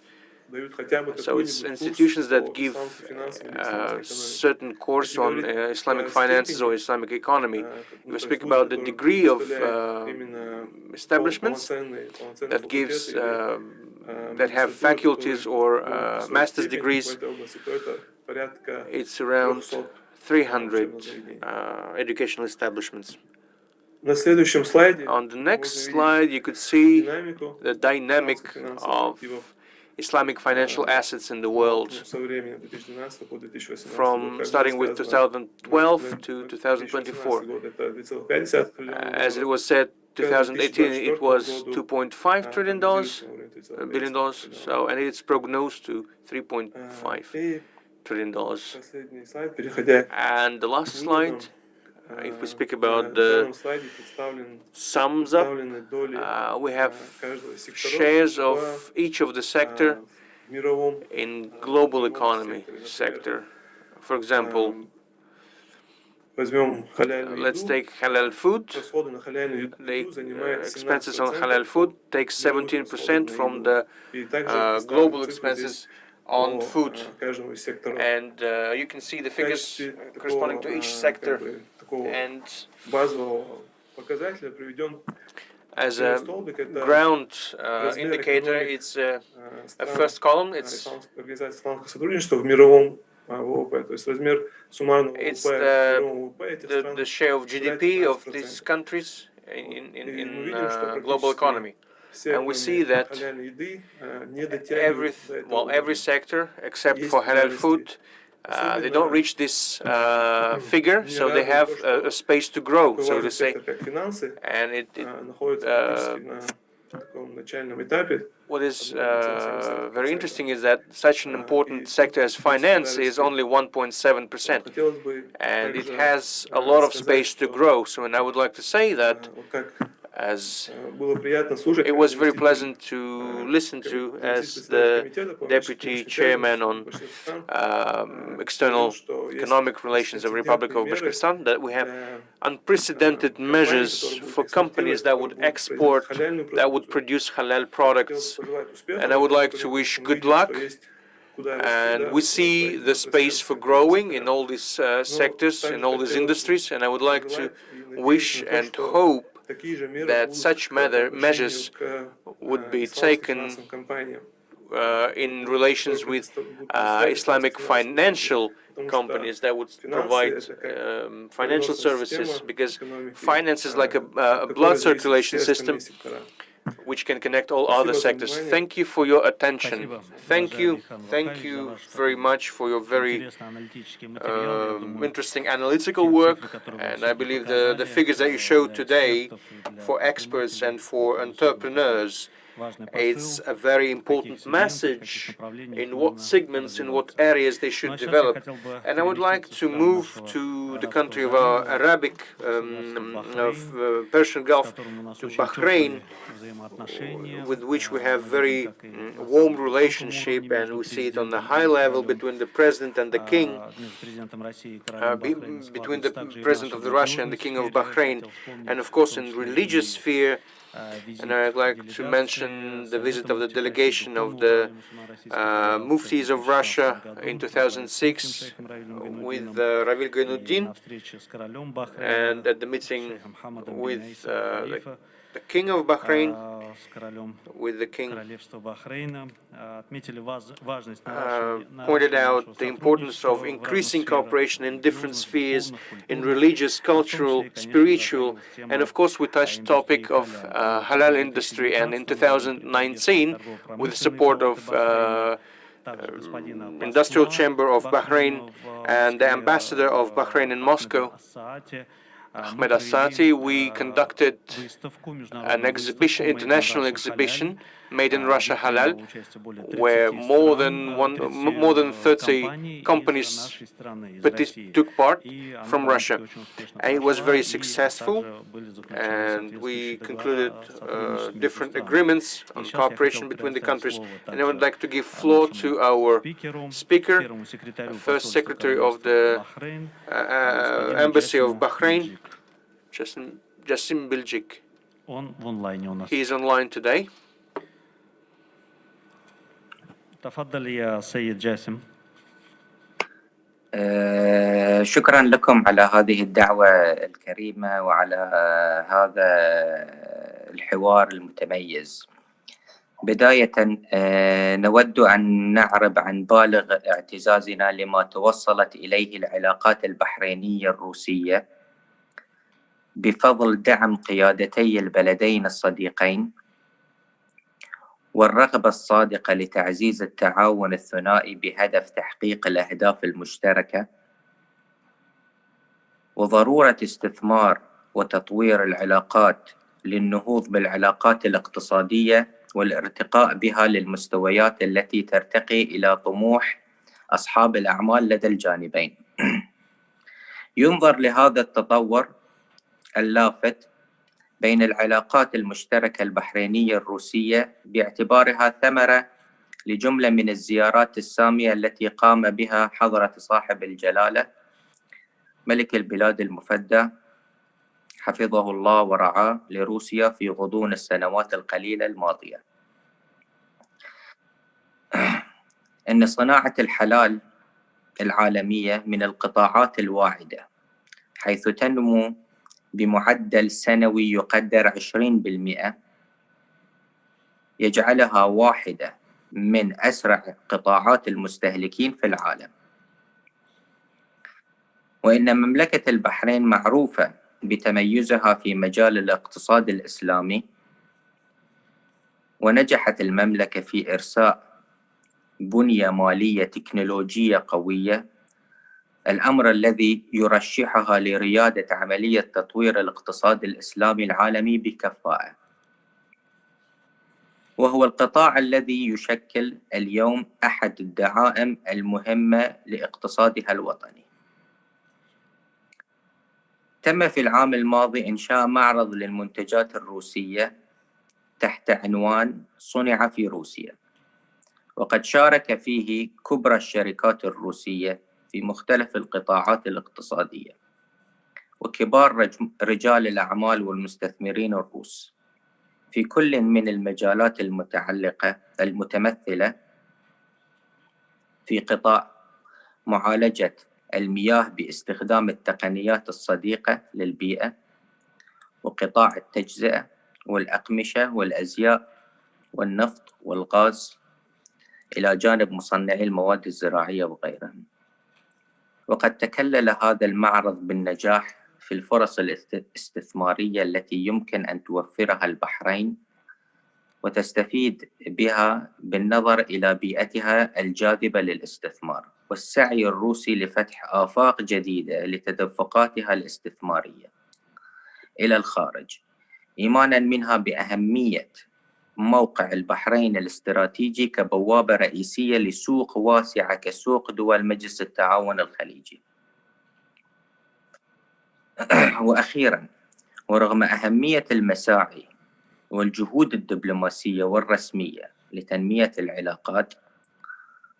So it's institutions that give certain course on Islamic finances or Islamic economy. We speak about the degree of establishments that gives that have faculties or master's degrees. It's around 300 educational establishments. On the next slide, you could see the dynamic of Islamic financial assets in the world from starting with 2012 to 2024. As it was said, 2018 it was $2.5 billion, so and it's prognosed to $3.5 trillion. And the last slide, if we speak about the sums up, we have shares of each of the sector in global economy sector. For example, let's take halal food. The expenses on halal food takes 17% from the global expenses on food, and you can see the figures corresponding to each sector. And as a ground indicator, it's a first column. It's the share of GDP of these countries in global economy. And we see that every sector except for halal food, they don't reach this figure, so they have a space to grow, so to say. And what is very interesting is that such an important sector as finance is only 1.7%, and it has a lot of space to grow. So, and I would like to say that as it was very pleasant to listen to as the Deputy Chairman on External Economic Relations of the Republic of Bashkortostan, that we have unprecedented measures for companies that would export, that would produce halal products. And I would like to wish good luck. And we see the space for growing in all these sectors, in all these industries. And I would like to wish and hope that such measures would be taken in relations with Islamic financial companies that would provide financial services, because finance is like a blood circulation system which can connect all other sectors. Thank you for your attention. Thank you very much for your very interesting analytical work. And I believe the figures that you showed today for experts and for entrepreneurs, it's a very important message in what segments, in what areas they should develop. And I would like to move to the country of our Arabic, of Persian Gulf, to Bahrain, with which we have very warm relationship, and we see it on the high level between the President and the King, between the President of Russia and the King of Bahrain, and of course in religious sphere. And I'd like to mention mention the visit of the delegation of the Muftis of Russia in 2006 with Ravil Gainuddin, and at the meeting with the King of Bahrain, with the King, pointed out the importance of increasing cooperation in different spheres, in religious, cultural, spiritual, and of course we touched the topic of halal industry, and in 2019, with the support of Industrial Chamber of Bahrain and the Ambassador of Bahrain in Moscow, Ahmed Assati, we conducted an exhibition, international exhibition, Made in Russia Halal, where more than 30 companies took part from Russia, and it was very successful. And we concluded different agreements on cooperation between the countries. And I would like to give floor to our speaker, First Secretary of the Embassy of Bahrain, Jassim Biljik. He is online today. تفضل يا سيد جاسم. شكرا لكم على هذه الدعوة الكريمة وعلى هذا الحوار المتميز. بداية نود أن نعرب عن بالغ اعتزازنا لما توصلت إليه العلاقات البحرينية الروسية بفضل دعم قيادتي البلدين الصديقين والرغبة الصادقة لتعزيز التعاون الثنائي بهدف تحقيق الأهداف المشتركة، وضرورة استثمار وتطوير العلاقات للنهوض بالعلاقات الاقتصادية والارتقاء بها للمستويات التي ترتقي إلى طموح أصحاب الأعمال لدى الجانبين. ينظر لهذا التطور اللافت بين العلاقات المشتركة البحرينية الروسية باعتبارها ثمرة لجملة من الزيارات السامية التي قام بها حضرة صاحب الجلالة ملك البلاد المفدى حفظه الله ورعاه لروسيا في غضون السنوات القليلة الماضية. إن صناعة الحلال العالمية من القطاعات الواعدة، حيث تنمو بمعدل سنوي يقدر 20%، يجعلها واحدة من أسرع قطاعات المستهلكين في العالم. وإن مملكة البحرين معروفة بتميزها في مجال الاقتصاد الإسلامي، ونجحت المملكة في إرساء بنية مالية تكنولوجية قوية، الأمر الذي يرشحها لريادة عملية تطوير الاقتصاد الإسلامي العالمي بكفاءة، وهو القطاع الذي يشكل اليوم أحد الدعائم المهمة لاقتصادها الوطني. تم في العام الماضي إنشاء معرض للمنتجات الروسية تحت عنوان صنع في روسيا، وقد شارك فيه كبرى الشركات الروسية في مختلف القطاعات الاقتصادية وكبار رجال الأعمال والمستثمرين الروس في كل من المجالات المتمثلة في قطاع معالجة المياه باستخدام التقنيات الصديقة للبيئة، وقطاع التجزئة والأقمشة والأزياء والنفط والغاز، إلى جانب مصنعي المواد الزراعية وغيرهم. وقد تكلل هذا المعرض بالنجاح في الفرص الاستثمارية التي يمكن أن توفرها البحرين وتستفيد بها بالنظر إلى بيئتها الجاذبة للاستثمار، والسعي الروسي لفتح آفاق جديدة لتدفقاتها الاستثمارية إلى الخارج، إيمانا منها بأهمية موقع البحرين الاستراتيجي كبوابة رئيسية لسوق واسعة كسوق دول مجلس التعاون الخليجي. وأخيرا، ورغم أهمية المساعي والجهود الدبلوماسية والرسمية لتنمية العلاقات،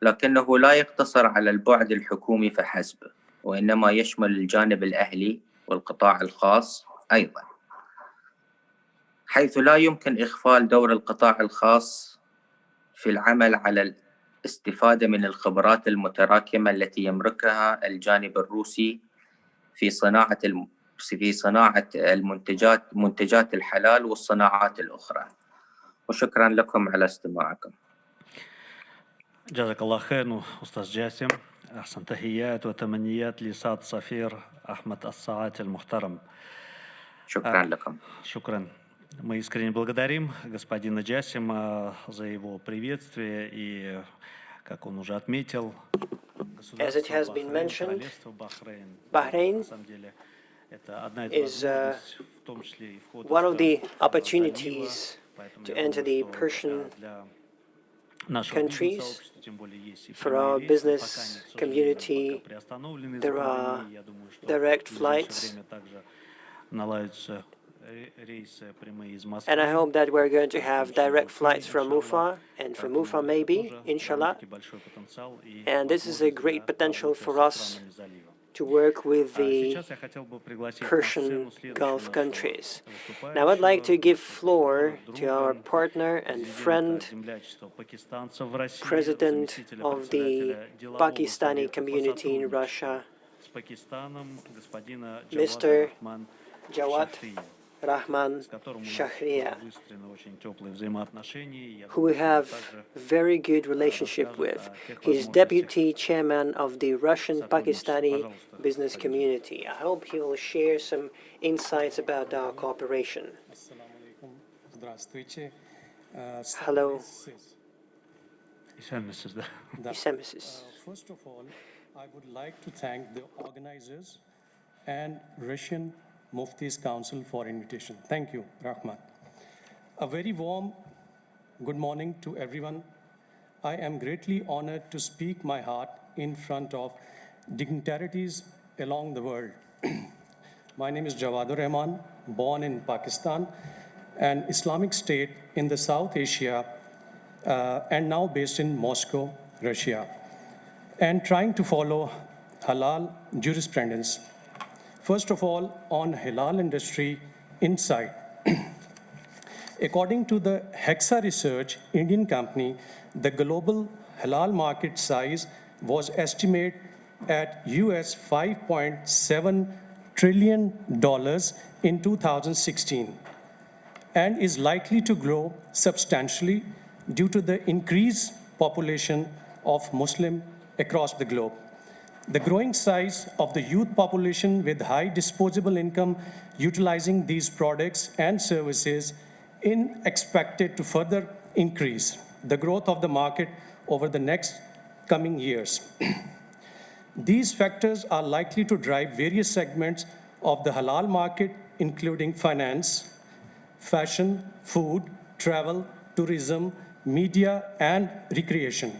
لكنه لا يقتصر على البعد الحكومي فحسب، وإنما يشمل الجانب الأهلي والقطاع الخاص أيضا، حيث لا يمكن إغفال دور القطاع الخاص في العمل على الاستفادة من الخبرات المتراكمة التي يملكها الجانب الروسي في صناعة منتجات الحلال والصناعات الأخرى. وشكرا لكم على استماعكم. جزاك الله خير أستاذ جاسم. أحسن تحيات وتمنيات لسعادة السفير أحمد الساعات المحترم. شكرا لكم. شكرا. Мы искренне благодарим господина Джасима за его приветствие и, как он уже отметил, As it has been mentioned, Bahrain is one of the opportunities to enter the Persian countries. For our business community, there are direct flights, and I hope that we're going to have direct flights from Mufa and from Mufa maybe, inshallah. And this is a great potential for us to work with the Persian Gulf countries. Now I'd like to give floor to our partner and friend, President of the Pakistani community in Russia, Mr. Jawad Rahman Shahriya, who we have very good relationship with. He's deputy chairman of the Russian-Pakistani business community. I hope he will share some insights about our cooperation. Hello. First of all, I would like to thank the organizers and Russian Muftis Council for invitation. Thank you, Rahman. A very warm good morning to everyone. I am greatly honored to speak my heart in front of dignitaries along the world. My name is Jawad Rahman, born in Pakistan, an Islamic state in the South Asia, and now based in Moscow, Russia, and trying to follow halal jurisprudence. First of all, on halal industry insight. According to the Hexa Research Indian company, the global halal market size was estimated at US $5.7 trillion in 2016 and is likely to grow substantially due to the increased population of Muslims across the globe. The growing size of the youth population with high disposable income utilizing these products and services is expected to further increase the growth of the market over the next coming years. These factors are likely to drive various segments of the halal market, including finance, fashion, food, travel, tourism, media, and recreation.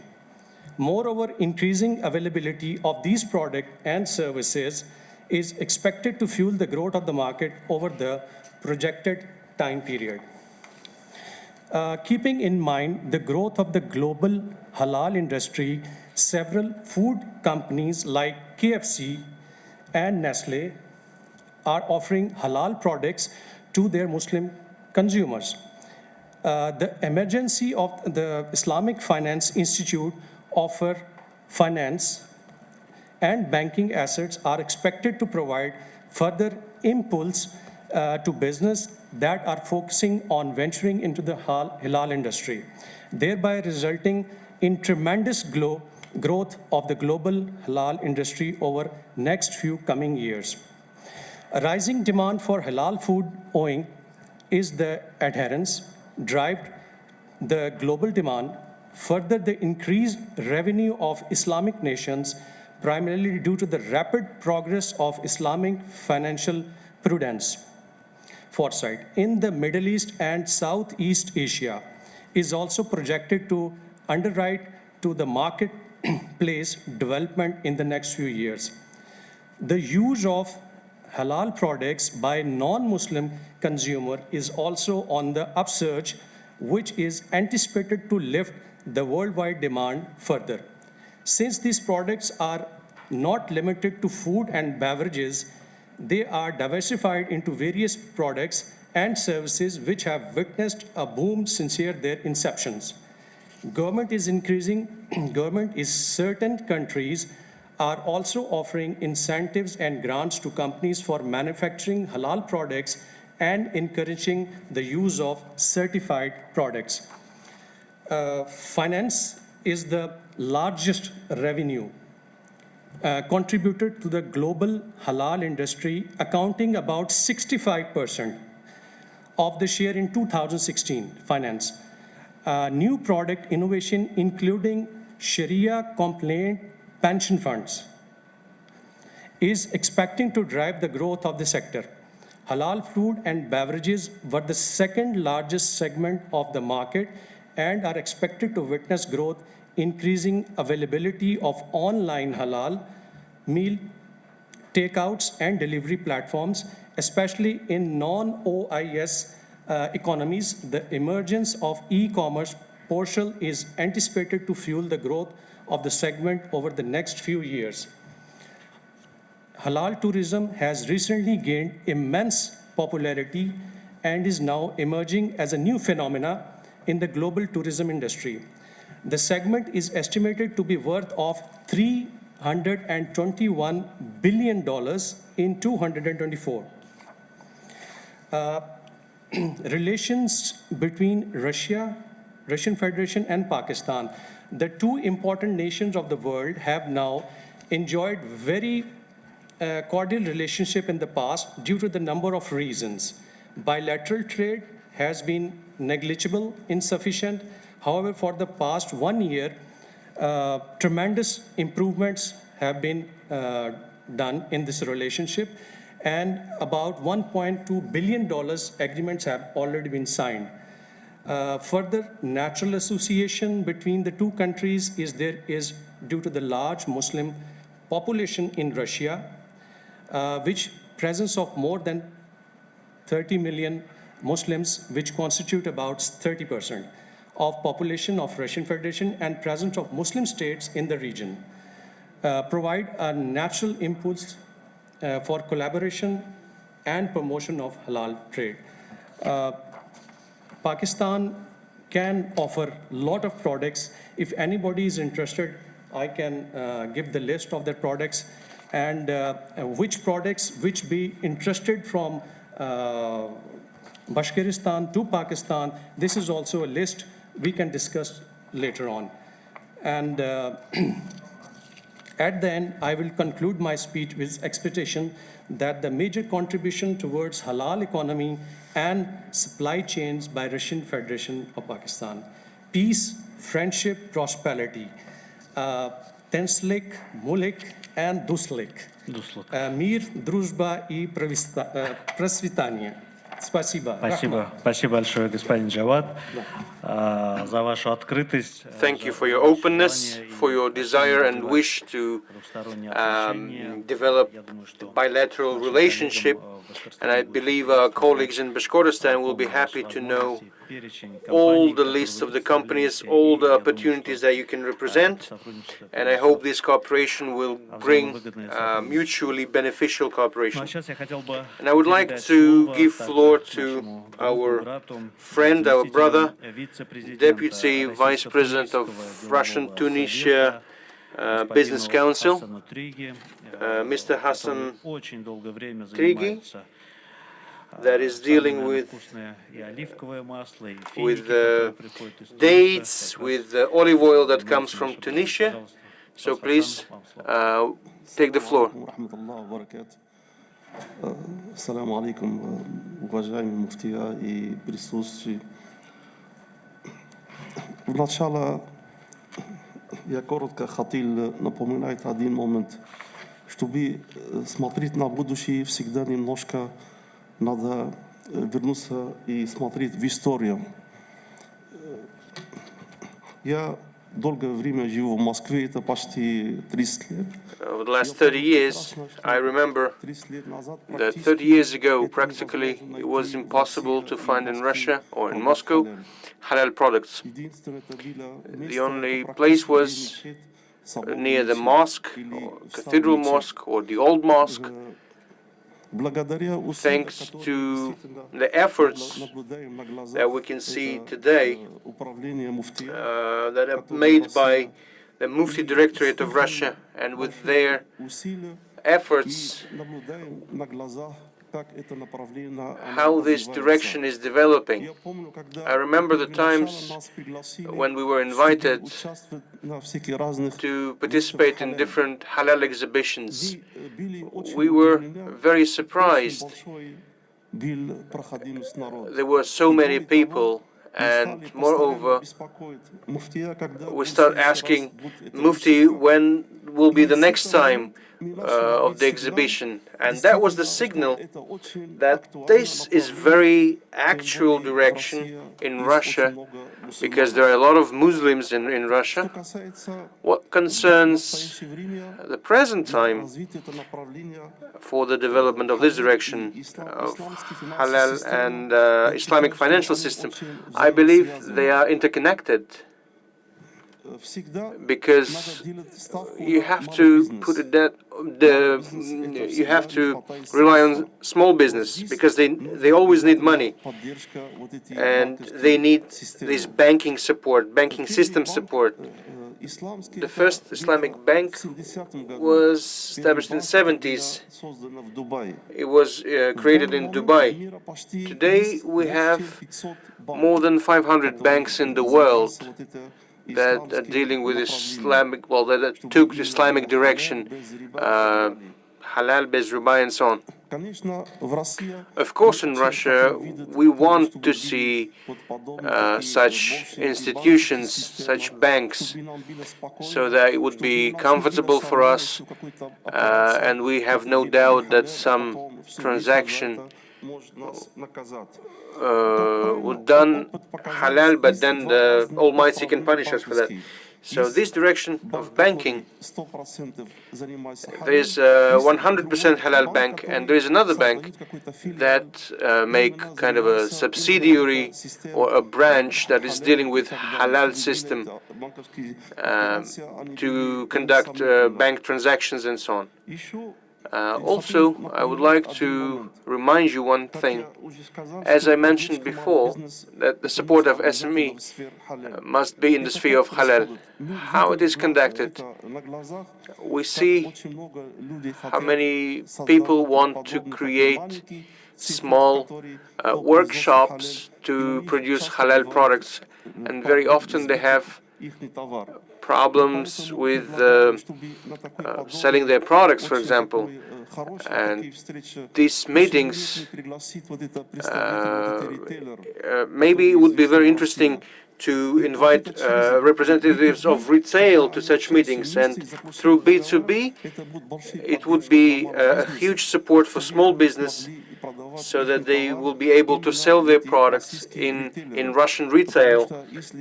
Moreover, increasing availability of these products and services is expected to fuel the growth of the market over the projected time period. Keeping in mind the growth of the global halal industry, several food companies like KFC and Nestle are offering halal products to their Muslim consumers. The emergence of the Islamic Finance Institute offer finance and banking assets are expected to provide further impulse to business that are focusing on venturing into the halal industry, thereby resulting in tremendous growth of the global halal industry over next few coming years. A rising demand for halal food owing is the adherence drive the global demand. Further, the increased revenue of Islamic nations, primarily due to the rapid progress of Islamic financial prudence foresight in the Middle East and Southeast Asia, is also projected to underwrite to the marketplace development in the next few years. The use of halal products by non-Muslim consumer is also on the upsurge, which is anticipated to lift the worldwide demand further. Since these products are not limited to food and beverages, they are diversified into various products and services which have witnessed a boom since their inceptions. Government is certain countries are also offering incentives and grants to companies for manufacturing halal products and encouraging the use of certified products. Finance is the largest revenue contributor to the global halal industry, accounting about 65% of the share in 2016 finance. New product innovation, including Sharia-compliant pension funds, is expecting to drive the growth of the sector. Halal food and beverages were the second largest segment of the market and are expected to witness growth, increasing availability of online halal meal takeouts and delivery platforms, especially in non-OIS economies. The emergence of e-commerce portal is anticipated to fuel the growth of the segment over the next few years. Halal tourism has recently gained immense popularity and is now emerging as a new phenomena in the global tourism industry. The segment is estimated to be worth of $321 billion in 2024. Relations between Russian Federation and Pakistan, the two important nations of the world, have now enjoyed very cordial relationship in the past due to the number of reasons. Bilateral trade has been negligible, insufficient. However, for the past 1 year, tremendous improvements have been done in this relationship, and about $1.2 billion agreements have already been signed. Further natural association between the two countries is due to the large Muslim population in Russia, which presence of more than 30 million Muslims, which constitute about 30% of population of Russian Federation, and presence of Muslim states in the region, provide a natural impulse for collaboration and promotion of halal trade. Pakistan can offer a lot of products. If anybody is interested, I can give the list of their products, and which products which be interested from Bashkiristan to Pakistan. This is also a list we can discuss later on. And at the end, I will conclude my speech with expectation that the major contribution towards halal economy and supply chains by Russian Federation of Pakistan. Peace, friendship, prosperity. Tenslik, Mulik, and Duslik. Мир, дружба и процветание. Спасибо. Спасибо большое, господин Джавад, за вашу открытость. Thank you for your openness, for your desire and wish to develop bilateral relationship. And I believe our colleagues in Bashkortostan will be happy to know all the lists of the companies, all the opportunities that you can represent. And I hope this cooperation will bring mutually beneficial cooperation. And I would like to give floor to our friend, our brother, Deputy Vice President of Russian-Tunisia Business Council, Mr. Hassan Trigi, that is dealing with dates, with the olive oil that comes from Tunisia. So please take the floor. Assalamu alaikum, уважаемые муфтия и присутствующие. Вначале я коротко хотел напоминать один момент, чтобы смотреть на будущее, всегда немножко надо вернуться и смотреть в историю. Я долгое время живу в Москве, это почти 30 лет. Over the last 30 years, I remember that 30 years ago, practically, it was impossible to find in Russia or in Moscow halal products. The only place was near the mosque, or cathedral mosque, or the old mosque, thanks to the efforts that we can see today that are made by the Mufti Directorate of Russia, and with their efforts, how this direction is developing. I remember the times when we were invited to participate in different halal exhibitions. We were very surprised. There were so many people, and moreover, we start asking Mufti when will be the next time of the exhibition, and that was the signal that this is very actual direction in Russia, because there are a lot of Muslims in Russia. What concerns the present time for the development of this direction of halal and Islamic financial system, I believe they are interconnected, because you have to put it that you have to rely on small business, because they always need money, and they need this banking support, banking system support. The first Islamic bank was established in the 70s. It was created in Dubai. Today we have more than 500 banks in the world that are dealing with Islamic, well, that took Islamic direction, halal, bez riba, and so on. Of course, in Russia, we want to see such institutions, such banks, so that it would be comfortable for us, and we have no doubt that some transaction was done halal, but then the Almighty can punish us for that. So this direction of banking, there is a 100% halal bank, and there is another bank that make kind of a subsidiary or a branch that is dealing with halal system to conduct bank transactions and so on. Also, I would like to remind you one thing. As I mentioned before, that the support of SME must be in the sphere of halal. How it is conducted? We see how many people want to create small workshops to produce halal products, and very often they have problems with selling their products, for example. And these meetings, maybe it would be very interesting to invite representatives of retail to such meetings, and through B2B, it would be a huge support for small business, so that they will be able to sell their products in Russian retail.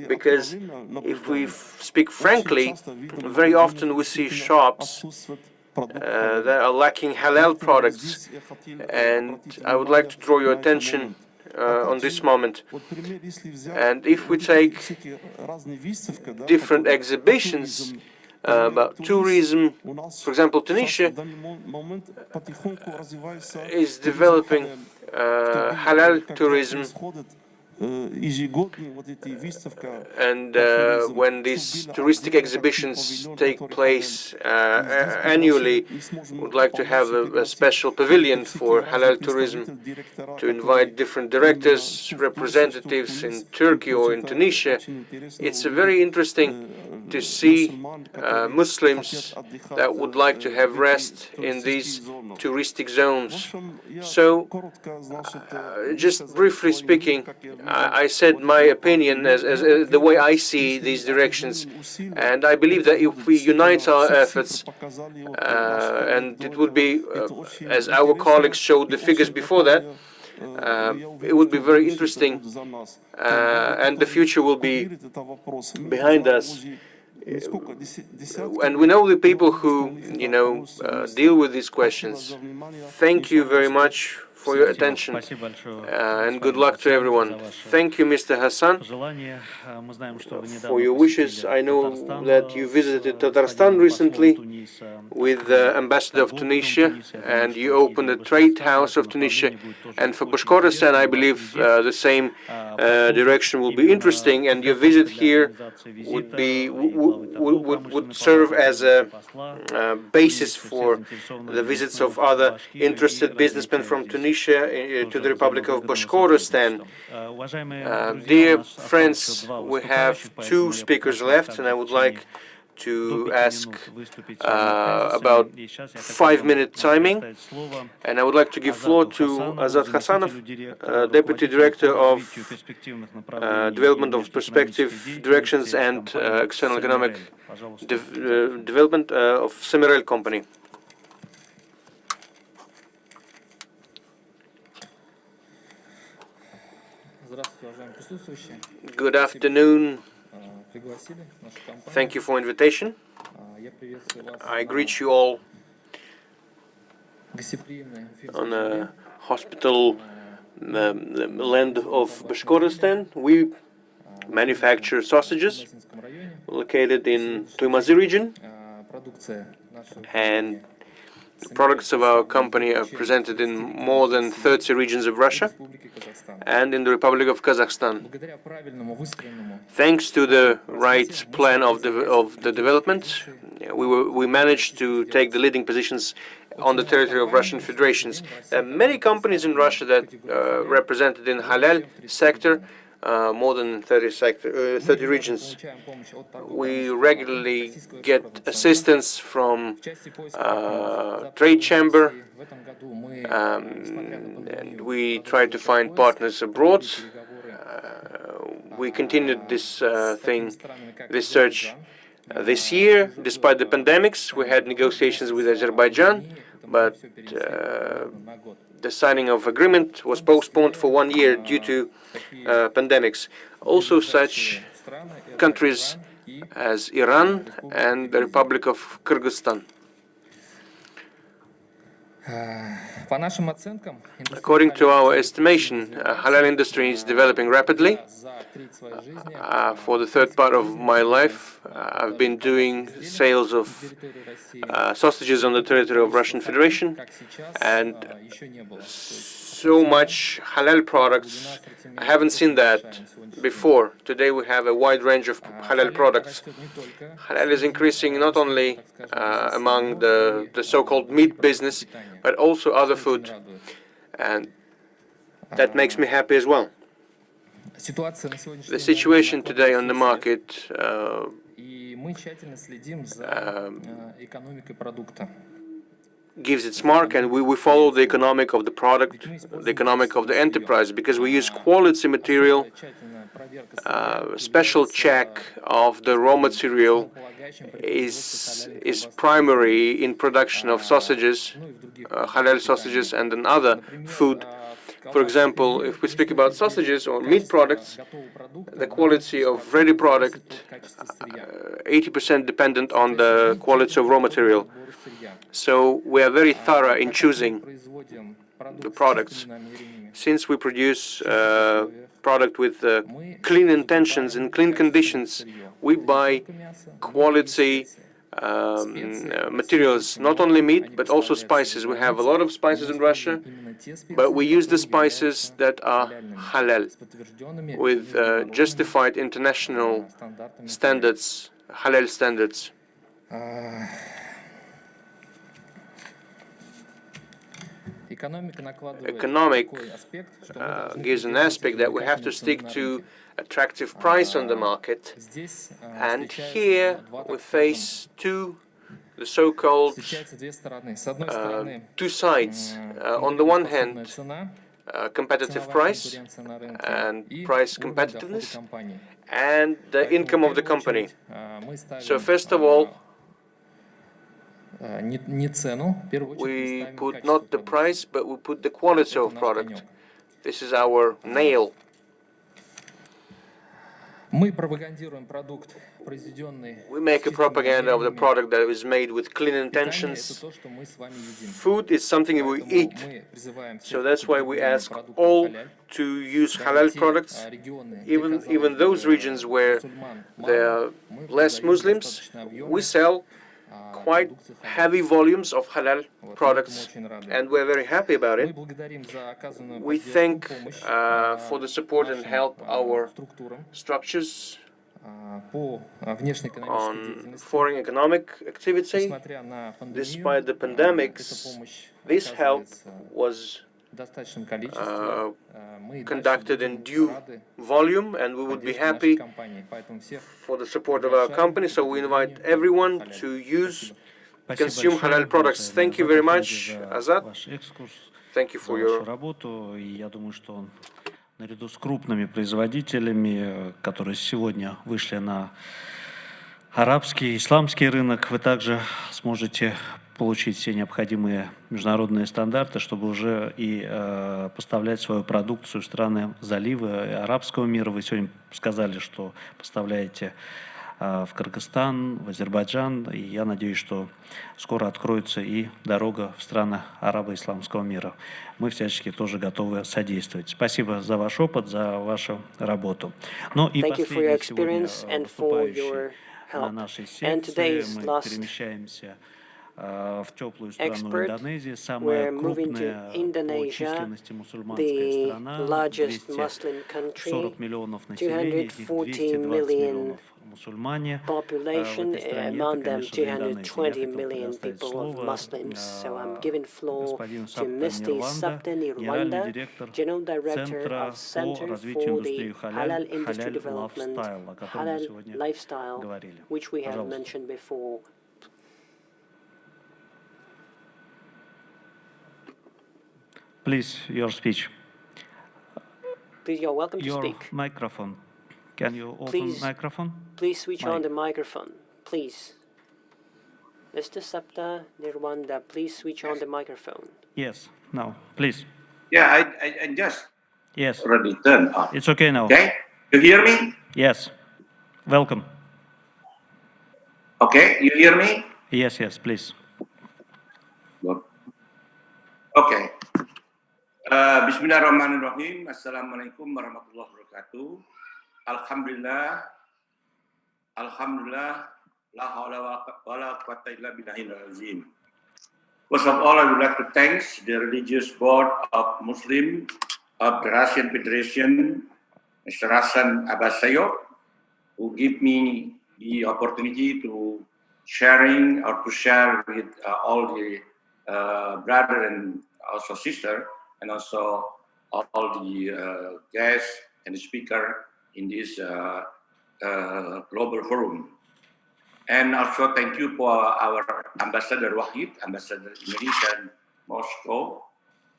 Because if we speak frankly, very often we see shops that are lacking halal products, and I would like to draw your attention on this moment. And if we take different exhibitions about tourism, for example, Tunisia is developing halal tourism, and when these touristic exhibitions take place annually, we would like to have a special pavilion for halal tourism, to invite different directors, representatives in Turkey or in Tunisia. It's very interesting to see Muslims that would like to have rest in these touristic zones. So, just briefly speaking, I said my opinion as the way I see these directions, and I believe that if we unite our efforts, and it would be, as our colleagues showed the figures before that, it would be very interesting, and the future will be behind us. And we know the people who, deal with these questions. Thank you very much for your attention, and good luck to everyone. Thank you, Mr. Hassan, for your wishes. I know that you visited Tatarstan recently with the ambassador of Tunisia, and you opened a trade house of Tunisia. And for Bashkortostan, I believe the same direction will be interesting, and your visit here would serve as a basis for the visits of other interested businessmen from Tunisia to the Republic of Bashkortostan. Dear friends, we have two speakers left, and I would like to ask about 5-minute timing, and I would like to give floor to Azad Hasanov, Deputy Director of Development of Perspective Directions and External Economic Development of Semirel Company. Good afternoon. Thank you for invitation. I greet you all on a hospital land of Bashkortostan. We manufacture sausages located in Tuimazi region, and products of our company are presented in more than 30 regions of Russia and in the Republic of Kazakhstan. Thanks to the right plan of the development, we managed to take the leading positions on the territory of Russian Federations. There are many companies in Russia that are represented in halal sector, more than 30 regions. We regularly get assistance from trade chamber, and we try to find partners abroad. We continued this search this year. Despite the pandemics, we had negotiations with Azerbaijan, but the signing of agreement was postponed for 1 year due to pandemics. Also, such countries as Iran and the Republic of Kyrgyzstan. According to our estimation, halal industry is developing rapidly. For the third part of my life, I've been doing sales of sausages on the territory of Russian Federation, and so much halal products, I haven't seen that before. Today we have a wide range of halal products. Halal is increasing not only among the so-called meat business, but also other food, and that makes me happy as well. The situation today on the market gives its mark, and we follow the economic of the product, the economic of the enterprise, because we use quality material. Special check of the raw material is primary in production of sausages, halal sausages, and another food. For example, if we speak about sausages or meat products, the quality of ready product 80% dependent on the quality of raw material. So we are very thorough in choosing the products. Since we produce product with clean intentions and clean conditions, we buy quality materials, not only meat, but also spices. We have a lot of spices in Russia, but we use the spices that are halal, with justified international standards, halal standards. Economic gives an aspect that we have to stick to attractive price on the market, and here we face the so-called two sides. On the one hand, competitive price and price competitiveness, and the income of the company. So first of all, we put not the price, but we put the quality of product. This is our nail. Мы пропагандируем продукт, произведенный We make a propaganda of the product that is made with clean intentions. Food is something we eat. So that's why we ask all to use halal products, even those regions where there are less Muslims. We sell quite heavy volumes of halal products, and we're very happy about it. We thank for the support and help our structures on foreign economic activity. Despite the pandemics, this help was conducted in due volume, and we would be happy for the support of our company. So we invite everyone to consume halal products. Thank you very much, Azad. Thank you for your работу. И я думаю, что он наряду с крупными производителями, которые сегодня вышли на арабский, исламский рынок, вы также сможете получить все необходимые международные стандарты, чтобы уже и поставлять свою продукцию в страны залива и арабского мира. Вы сегодня сказали, что поставляете в Кыргызстан, в Азербайджан, и я надеюсь, что скоро откроется и дорога в страны арабо-исламского мира. Мы всячески тоже готовы содействовать. Спасибо за ваш опыт, за вашу работу. Ну и последний сегодня выступающий на нашей секции, мы перемещаемся в теплую страну Индонезии, самая крупная по численности мусульманская страна, 240 миллионов населения, из них 220 миллионов мусульмане. Population, among them 220 million people of Muslims. So I'm giving floor to Mr. Sapta Nirwanda, General Director of Center for the Halal Industry Development, Halal Lifestyle, which we have mentioned before. Please, your speech. Please, you're welcome to your speak. Microphone. Can you open microphone? Please switch on the microphone, please. Mr. Sapta Nirwanda, please switch on the microphone. Yes, now, please. Yeah, I just already turned on. It's okay now. Okay, you hear me? Yes, welcome. Okay, you hear me? Yes, please. Good. Okay. Bismillahirrahmanirrahim. Assalamualaikum warahmatullahi wabarakatuh. Alhamdulillah. La hawla wa la quwwata illa billahil azim. First of all, I would like to thank the religious board of Muslim of the Russian Federation, Mr. Hassan Abbasayov, who give me the opportunity to share with all the brother and also sister, and also all the guests and speaker in this global forum. And also thank you for our Ambassador Wahid, Ambassador Indonesia in Moscow,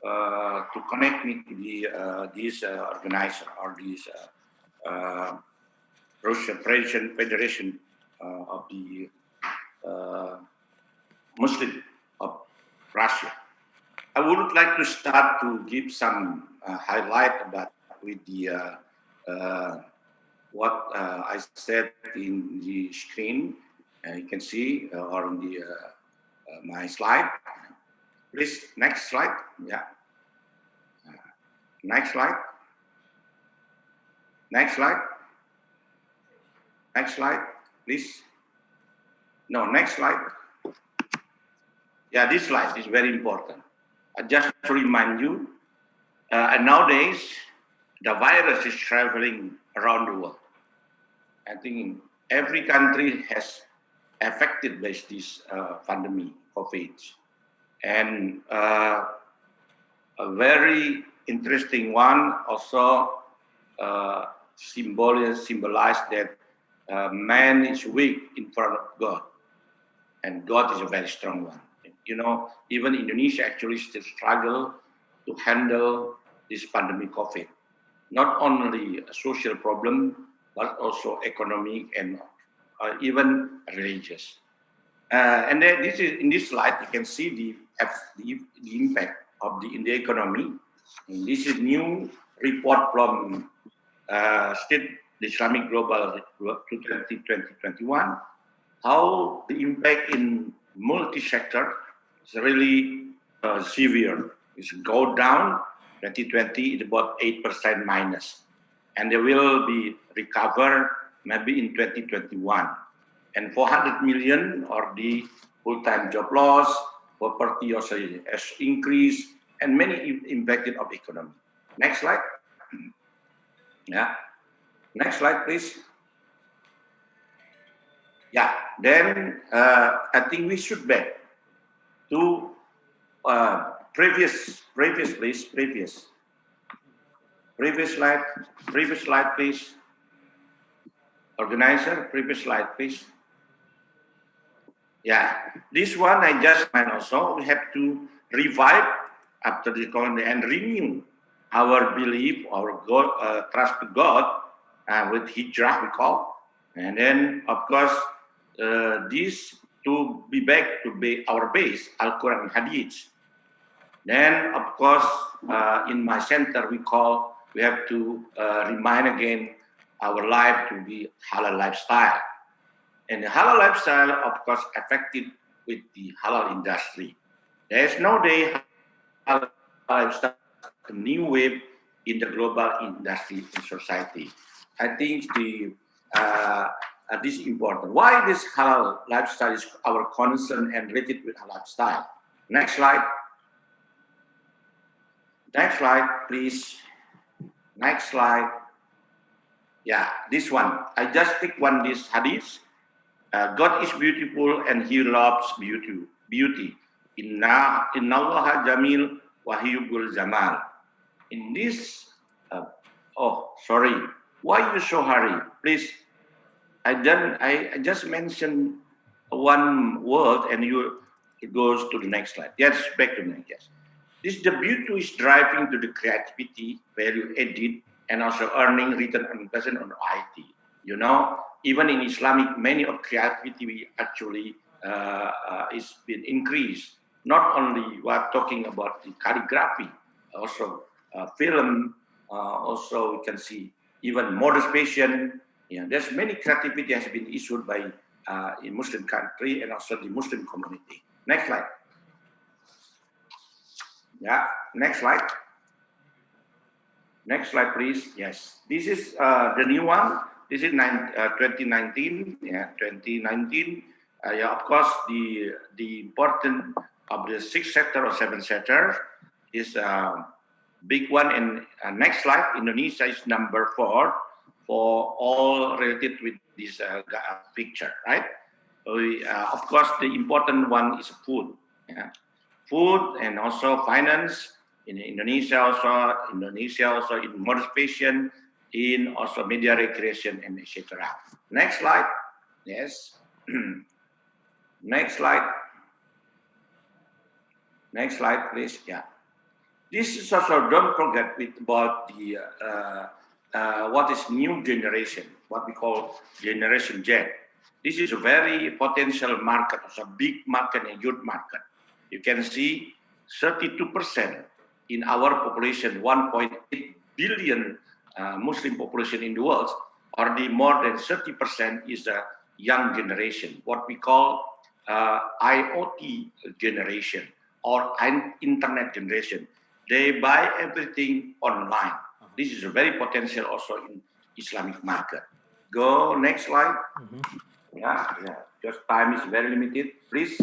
to connect me to this organizer or this Russian Federation of the Muslim of Russia. I would like to start to give some highlight about with the what I said in the screen. You can see on the my slide. Please, next slide. Yeah. Next slide. Next slide. Next slide, please. No, next slide. Yeah, this slide is very important. Just to remind you, nowadays, the virus is traveling around the world. I think every country has affected by this pandemic, COVID. And a very interesting one also symbolized that man is weak in front of God, and God is a very strong one. You know, even Indonesia actually still struggle to handle this pandemic COVID. Not only a social problem, but also economic and even religious. And then in this slide, you can see the impact of in the economy. And this is new report from State the Islamic Global to 2021, how the impact in multi-sector is really severe. It's go down. 2020 is about 8% minus, and there will be recover maybe in 2021. And 400 million or the full-time job loss, property also has increased, and many impacted of economy. Next slide. Yeah. Next slide, please. Yeah. Then I think we should back to previous slide, please. Organizer, previous slide, please. Yeah, this one I just meant also. We have to revive after the corona and renew our belief, our God, trust to God with hijrah we call, and then of course this to be back to be our base, Al-Quran and Hadith. Then of course in my center we have to remind again our life to be halal lifestyle. And the halal lifestyle, of course, affected with the halal industry. There is no day halal lifestyle, a new wave in the global industry and society. I think this is important. Why this halal lifestyle is our concern and related with halal lifestyle. Next slide. Next slide, please. Next slide. Yeah, this one. I just pick this hadith. God is beautiful and He loves beauty. Inna Allah jamil wa yuhibbul jamal. In this, sorry. Why you so hurry? Please, I just mentioned one word and it goes to the next slide. Yes, back to the next. Yes. This the beauty is driving to the creativity, value added, and also earning return on investment on IT. You know, even in Islamic, many of creativity actually is been increased. Not only we're talking about the calligraphy, also film, also we can see even model fashion. Yeah, there's many creativity has been issued by in Muslim country and also the Muslim community. Next slide. Yeah, next slide. Next slide, please. Yes, this is the new one. This is 2019. Yeah, 2019. Yeah, of course, the important of the 6 sector or 7 sector is big one. And next slide, Indonesia is number 4 for all related with this picture, right? Of course, the important one is food. Yeah. Food and also finance in Indonesia also in modernization, in also media recreation and etc. Next slide. Yes. Next slide. Next slide, please. Yeah. This is also, don't forget about the what is new generation, what we call Generation Z. This is a very potential market, also a big market and youth market. You can see 32% in our population, 1.8 billion Muslim population in the world, already more than 30% is a young generation, what we call IoT generation or internet generation. They buy everything online. This is a very potential also in Islamic market. Go next slide. Yeah, just time is very limited, please.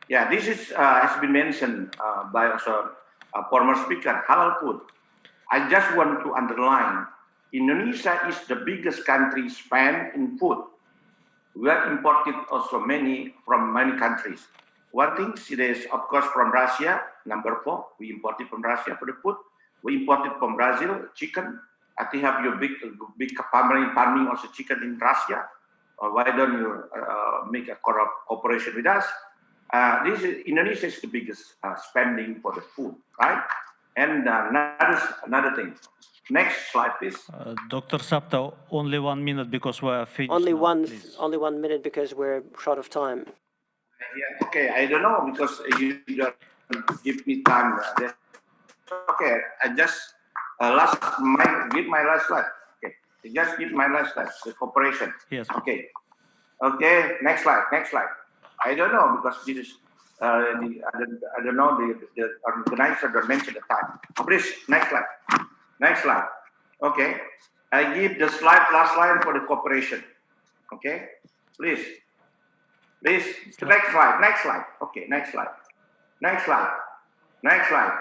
Yeah, this is has been mentioned by also a former speaker, halal food. I just want to underline, Indonesia is the biggest country spent in food. We are imported also many from many countries. One thing is, of course, from Russia, number 4, we imported from Russia for the food. We imported from Brazil, chicken. I think have your big farming also chicken in Russia. Why don't you make a cooperation with us? Indonesia is the biggest spending for the food, right? And another thing. Next slide, please. Dr. Sapta, only 1 minute because we're finished. Only one minute because we're short of time. Yeah, okay, I don't know because you don't give me time. Okay, I just give my last slide. Okay, Just give my last slide, the cooperation. Yes. Okay. Okay, next slide, next slide. I don't know because this is, I don't know, the organizer that mentioned the time. Please, next slide. Next slide. Okay. I give the last slide for the cooperation. Okay. Please. Please. Next slide. Next slide. Okay. Next slide. Next slide. Next slide.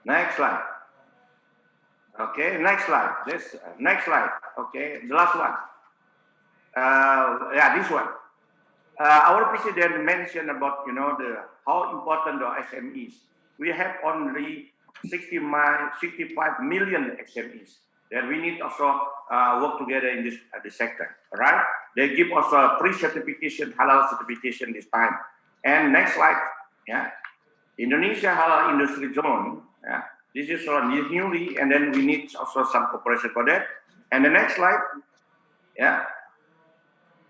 Next slide. Okay. Next slide. This. Next slide. Okay. The last one. Yeah, this one. Our president mentioned about how important the SMEs. We have only 65 million SMEs. Then we need also work together in this sector. All right. They give also a pre-certification, halal certification this time. And next slide. Yeah. Indonesia Halal Industry Zone. Yeah. This is newly, and then we need also some cooperation for that. And the next slide. Yeah.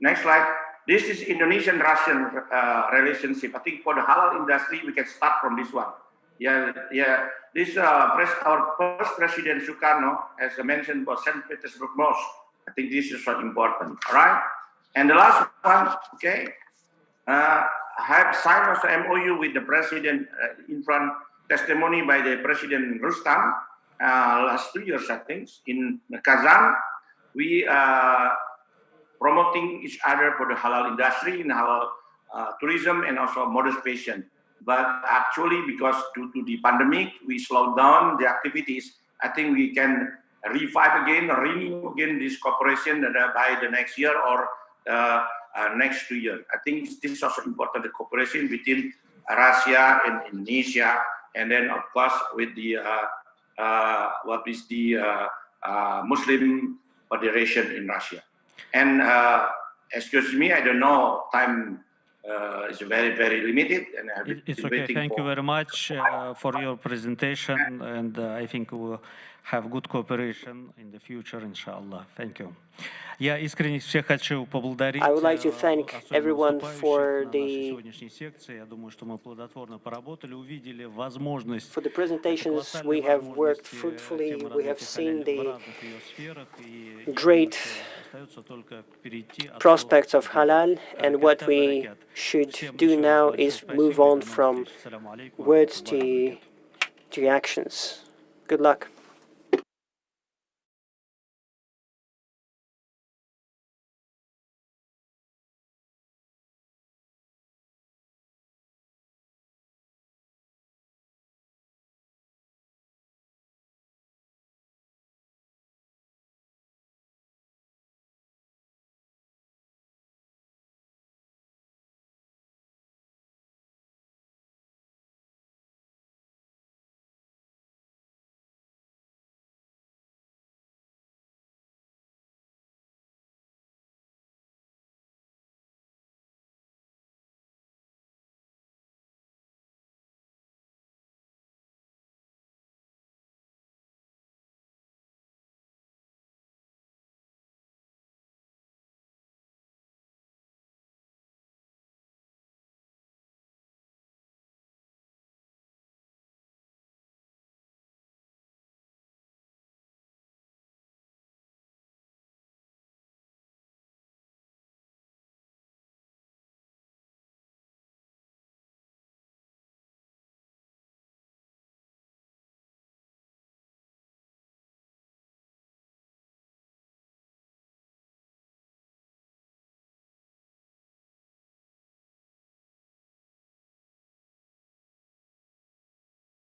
Next slide. This is Indonesian-Russian relationship. I think for the halal industry, we can start from this one. Yeah. This our first president Sukarno, as I mentioned, was St. Petersburg Mosque. I think this is so important. All right. And the last one, okay. I have signed also MOU with the president in front testimony by the President Rustam last 2 years, I think, in Kazan. We promoting each other for the halal industry and halal tourism and also modest patient. But actually, because due to the pandemic, we slowed down the activities. I think we can revive again, renew again this cooperation by the next year or next 2 years. I think this is also important, the cooperation between Russia and Indonesia, and then of course with the Muslim Federation in Russia. And excuse me, I don't know, time is very, very limited. And it's okay. Thank you very much for your presentation, and I think we will have good cooperation in the future, inshallah. Thank you. I would like to thank everyone for the presentations. We have worked fruitfully. We have seen the great prospects of halal, and what we should do now is move on from words to actions. Good luck.